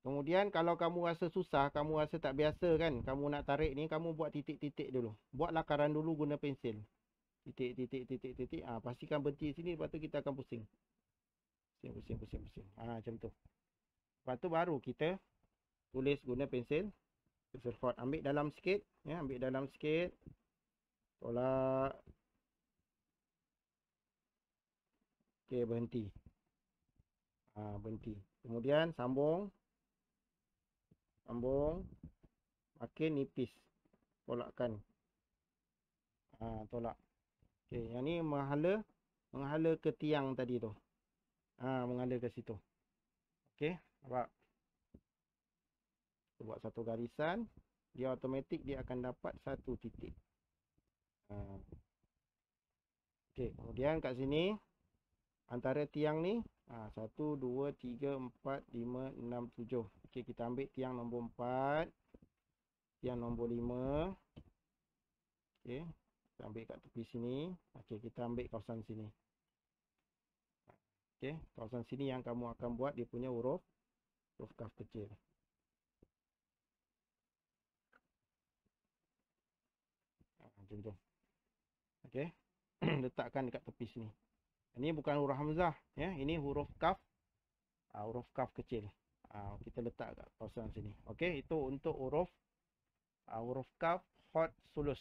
A: Kemudian kalau kamu rasa susah, kamu rasa tak biasa kan, kamu nak tarik ni, kamu buat titik-titik dulu. Buat lakaran dulu guna pensel. Titik. Pastikan berhenti sini, lepas tu kita akan pusing. Pusing. Macam tu. Lepas tu baru kita tulis guna pensel hot. Ambil dalam sikit, ambil dalam sikit. Tolak. Okey, berhenti. Berhenti. Kemudian sambung. Makin nipis. Tolakkan. Tolak. Okey, yang ni menghala ke tiang tadi tu. Menghala ke situ. Okey, nampak? Kita buat satu garisan, dia automatik dia akan dapat satu titik. Okey, kemudian kat sini antara tiang ni 1, 2, 3, 4, 5, 6, 7. Okey, kita ambil tiang nombor 4, tiang nombor 5. Okey, kita ambil kat tepi sini. Okey, kita ambil kawasan sini. Okey, kawasan sini yang kamu akan buat dia punya huruf kaf kecil. Macam tu. Okey. Letakkan dekat tepi sini. Ini bukan huruf hamzah, ini huruf kaf. Huruf kaf kecil. Kita letak kat kawasan sini. Okey, itu untuk huruf kaf hot sulus,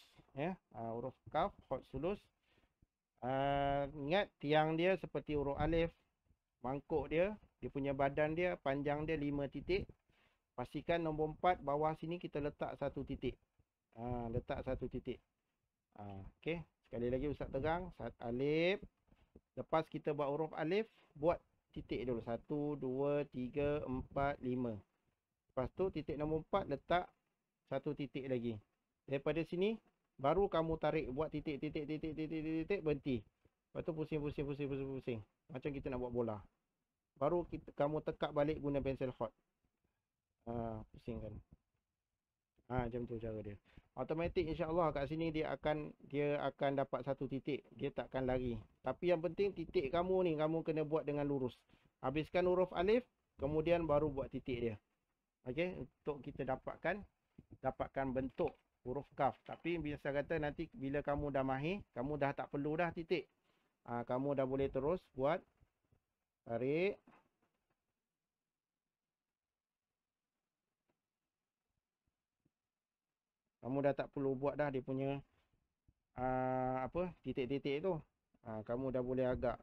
A: huruf kaf hot sulus. Ingat tiang dia seperti huruf alif. Mangkuk dia punya badan dia, panjang dia 5 titik. Pastikan nombor 4 bawah sini kita letak satu titik. Letak satu titik. Okey, sekali lagi Ustaz tegang. Alif. Lepas kita buat huruf alif, buat titik dulu. 1, 2, 3, 4, 5. Lepas tu titik nombor 4 letak satu titik lagi. Daripada sini baru kamu tarik, buat titik titik titik titik titik, titik berhenti. Lepas tu pusing pusing pusing pusing pusing. Macam kita nak buat bola. Baru kamu tekak balik guna pensel hot. Pusingkan. Macam tu cara dia. Automatik insya-Allah kat sini dia akan dapat satu titik. Dia takkan lari. Tapi yang penting titik kamu ni kamu kena buat dengan lurus. Habiskan huruf alif, kemudian baru buat titik dia. Okey, untuk kita dapatkan bentuk huruf kaf. Tapi biasa kata nanti bila kamu dah mahir, kamu dah tak perlu dah titik. Kamu dah boleh terus buat tarik. Kamu dah tak perlu buat dah dia punya titik-titik tu. Kamu dah boleh agak.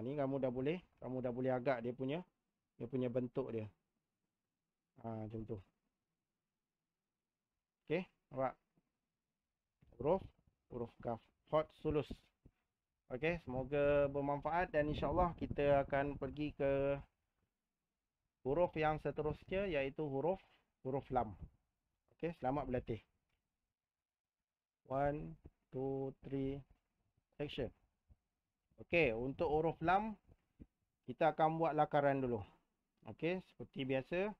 A: Ni kamu dah boleh agak dia punya bentuk dia. Macam tu. Okey, nampak? Huruf kaf. Hot sulus. Okey, semoga bermanfaat dan insya-Allah kita akan pergi ke huruf yang seterusnya iaitu huruf lam. Okey, selamat berlatih. 1, 2, 3, action. Okey, untuk huruf lam kita akan buat lakaran dulu. Okey, seperti biasa,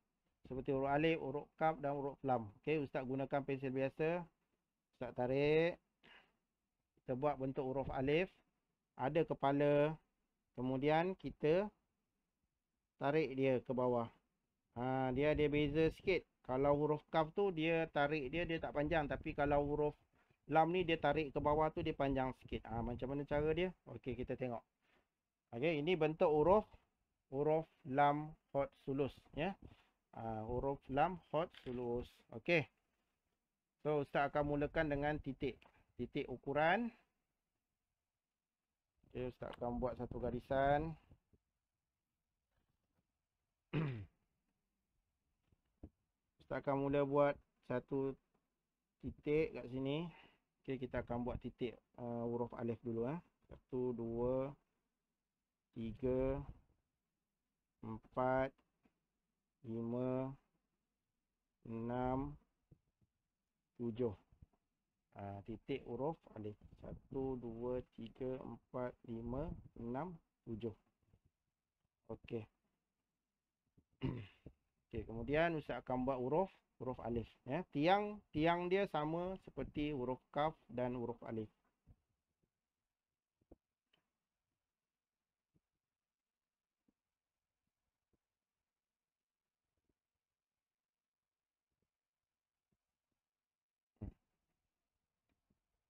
A: seperti huruf alif, huruf kaf dan huruf lam. Okey, ustaz gunakan pensel biasa. Ustaz tarik. Kita buat bentuk huruf alif, ada kepala. Kemudian kita tarik dia ke bawah. Dia ada beza sikit. Kalau huruf kaf tu dia tarik dia tak panjang, tapi kalau huruf lam ni dia tarik ke bawah tu dia panjang sikit. Macam mana cara dia? Okey, kita tengok. Okey, ini bentuk huruf lam hot sulus ya. Huruf lam hot sulus. Okey. So ustaz akan mulakan dengan titik ukuran. Okey, ustaz akan buat satu garisan. Ustaz akan mula buat satu titik kat sini. Okey, kita akan buat titik huruf alif dulu 1, 2, 3, 4, 5, 6, 7. Titik huruf alif. 1, 2, 3, 4, 5, 6, 7. Okey. Okey, kemudian ustaz akan buat huruf alif ya. Tiang dia sama seperti huruf kaf dan huruf alif.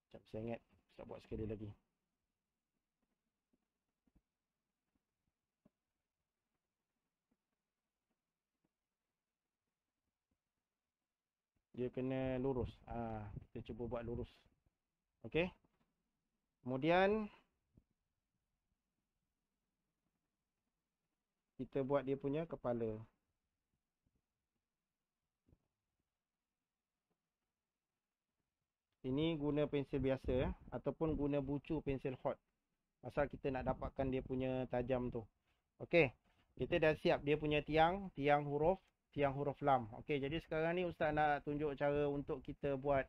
A: Sekejap saya ingat, ustaz buat sekali lagi. Dia kena lurus. Kita cuba buat lurus. Okey. Kemudian kita buat dia punya kepala. Ini guna pensel biasa ataupun guna bucu pensel hot. Asal kita nak dapatkan dia punya tajam tu. Okey. Kita dah siap dia punya tiang huruf lam. Okey, jadi sekarang ni ustaz nak tunjuk cara untuk kita buat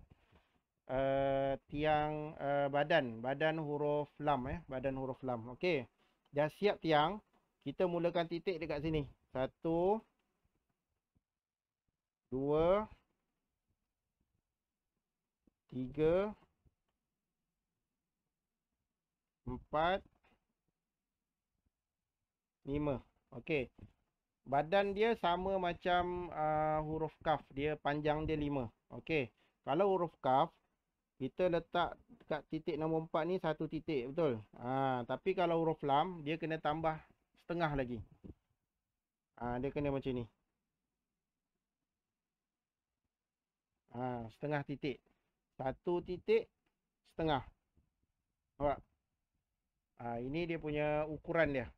A: tiang badan huruf lam badan huruf lam. Okey. Dah siap tiang, kita mulakan titik dekat sini. 1, 2, 3, 4, 5. Okey. Badan dia sama macam huruf kaf. Dia panjang dia 5. Okey. Kalau huruf kaf, kita letak dekat titik nombor 4 ni satu titik. Betul? Tapi kalau huruf lam, dia kena tambah setengah lagi. Dia kena macam ni. Setengah titik. Satu titik, setengah. Nampak? Ini dia punya ukuran dia.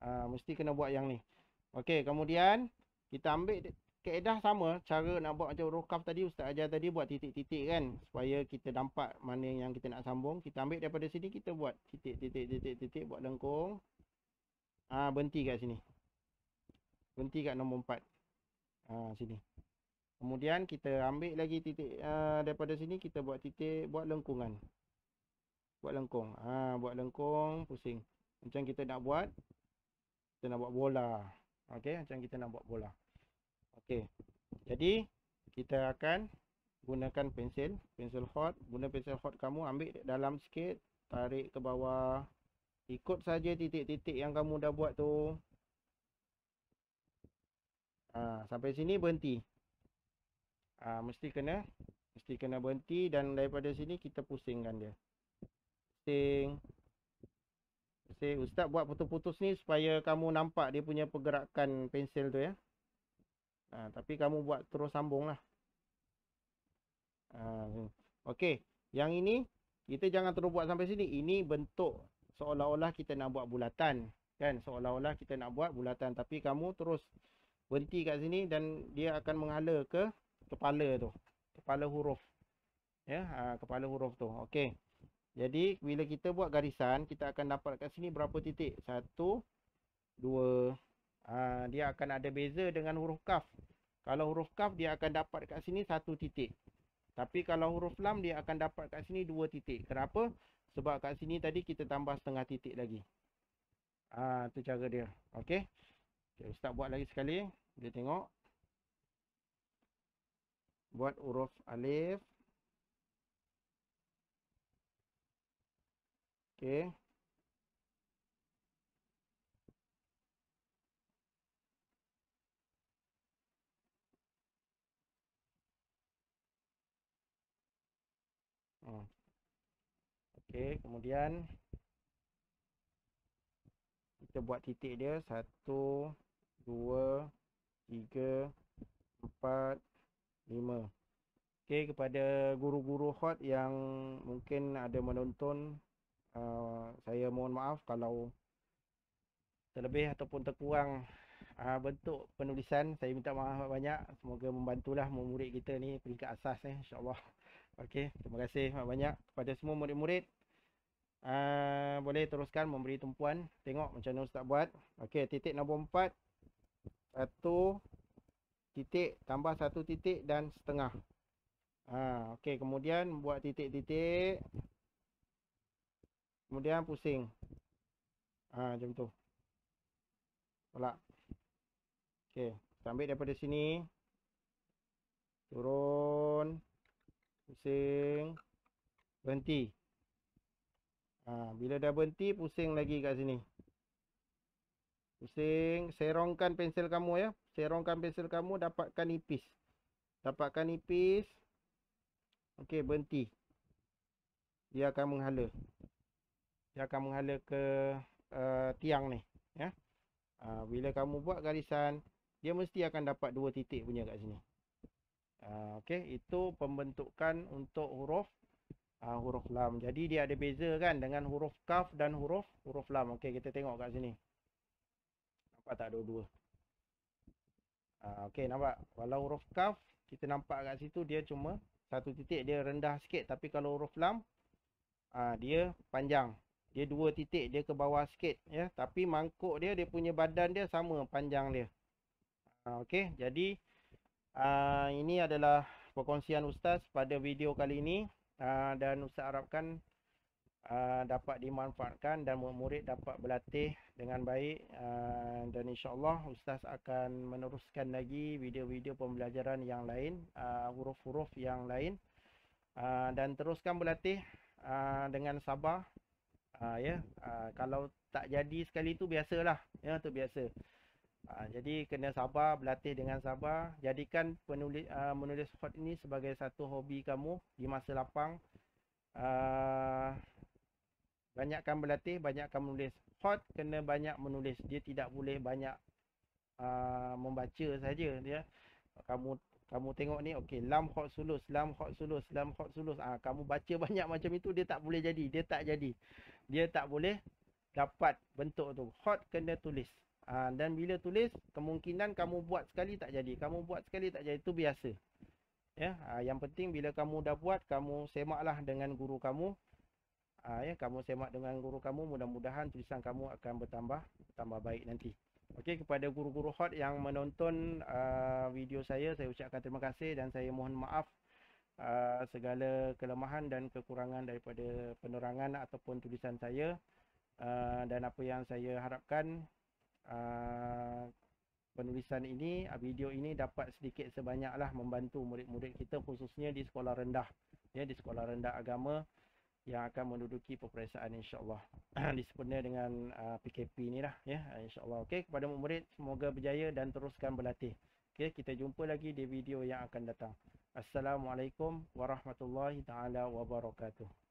A: Mesti kena buat yang ni. Okey, kemudian kita ambil kaedah sama, cara nak buat macam huruf kaf tadi Ustaz ajar tadi, buat titik-titik kan, supaya kita nampak mana yang kita nak sambung. Kita ambil daripada sini, kita buat titik-titik, buat lengkung. Berhenti kat sini. Berhenti kat nombor 4. Sini. Kemudian kita ambil lagi titik daripada sini, kita buat titik, buat lengkungan. Buat lengkung. Buat lengkung, pusing. Macam kita nak buat bola. Okey, macam kita nak buat bola. Okey. Jadi kita akan gunakan pensel hot. Guna pensel hot kamu, ambil dalam sikit, tarik ke bawah. Ikut saja titik-titik yang kamu dah buat tu. Sampai sini berhenti. Mesti kena berhenti, dan daripada sini kita pusingkan dia. Pusing. Ustaz buat putus-putus ni supaya kamu nampak dia punya pergerakan pensel tu ya. Tapi kamu buat terus sambung lah. Okey, yang ini kita jangan terus buat sampai sini. Ini bentuk seolah-olah kita nak buat bulatan, kan? Seolah-olah kita nak buat bulatan, tapi kamu terus berhenti kat sini dan dia akan menghala ke kepala tu, kepala huruf. Ya, kepala huruf tu. Okey. Jadi bila kita buat garisan, kita akan dapat kat sini berapa titik? 1, 2. Dia akan ada beza dengan huruf kaf. Kalau huruf kaf dia akan dapat kat sini 1 titik. Tapi kalau huruf lam dia akan dapat kat sini 2 titik. Kenapa? Sebab kat sini tadi kita tambah setengah titik lagi. Tu cara dia. Okey. Okay, Ustaz buat lagi sekali. Dia tengok. Buat huruf alif. Okey. Okey, kemudian kita buat titik dia 1, 2, 3, 4, 5. Okey, kepada guru-guru hot yang mungkin ada menonton, saya mohon maaf kalau terlebih ataupun terkurang bentuk penulisan. Saya minta maaf banyak. Semoga membantulah murid kita ni peringkat asas insya-Allah. Okey, terima kasih banyak kepada semua murid-murid. Boleh teruskan memberi tumpuan. Tengok macam mana Ustaz buat. Okey, titik nombor 4. 1 titik tambah 1 titik dan setengah. Okey, kemudian buat titik-titik. Kemudian pusing. Macam tu. Tolak. Okey, kita ambil daripada sini. Turun. Pusing. Berhenti. Bila dah berhenti, pusing lagi kat sini. Pusing. Serongkan pensel kamu ya. Serongkan pensel kamu, dapatkan nipis. Dapatkan nipis. Okey, berhenti. Dia akan menghala. Dia akan menghala ke tiang ni. Ya. Bila kamu buat garisan, dia mesti akan dapat 2 titik punya kat sini. Okey, itu pembentukan untuk huruf lam. Jadi dia ada beza kan dengan huruf kaf dan huruf lam. Okey, kita tengok kat sini. Nampak tak dua-dua? Okey, nampak? Kalau huruf kaf, kita nampak kat situ dia cuma 1 titik, dia rendah sikit. Tapi kalau huruf lam, dia panjang. Dia 2 titik, dia ke bawah sikit ya. Tapi mangkuk dia punya badan dia sama panjang dia. Okey, jadi ini adalah perkongsian Ustaz pada video kali ini. Dan Ustaz harapkan dapat dimanfaatkan dan murid-murid dapat berlatih dengan baik, dan insya-Allah Ustaz akan meneruskan lagi video-video pembelajaran yang lain, huruf-huruf yang lain, dan teruskan berlatih dengan sabar. Kalau tak jadi sekali tu biasalah ya, tu biasa. Jadi kena sabar, berlatih dengan sabar. Jadikan menulis hot ini sebagai satu hobi kamu di masa lapang. Banyakkan berlatih, banyakkan menulis. Hot kena banyak menulis. Dia tidak boleh banyak membaca saja ya. Kamu tengok ni, okey, lam hot sulus, lam hot sulus, lam hot sulus. Kamu baca banyak macam itu, dia tak boleh jadi, dia tak jadi. Dia tak boleh dapat bentuk tu. Hot kena tulis. Dan bila tulis, kemungkinan kamu buat sekali tak jadi, kamu buat sekali tak jadi, itu biasa. Ya, yang penting bila kamu dah buat, kamu semaklah dengan guru kamu. Ya, kamu semak dengan guru kamu, mudah-mudahan tulisan kamu akan bertambah baik nanti. Okey, kepada guru-guru hot yang menonton video saya ucapkan terima kasih dan saya mohon maaf segala kelemahan dan kekurangan daripada penerangan ataupun tulisan saya. Dan apa yang saya harapkan penulisan ini, video ini dapat sedikit sebanyaklah membantu murid-murid kita, khususnya di sekolah rendah, ya, di sekolah rendah agama yang akan menduduki peperiksaan insya-Allah disempena dengan PKP ni lah, ya, insya-Allah. Okey, kepada murid semoga berjaya dan teruskan berlatih. Okey, kita jumpa lagi di video yang akan datang. Assalamualaikum warahmatullahi taala wabarakatuh.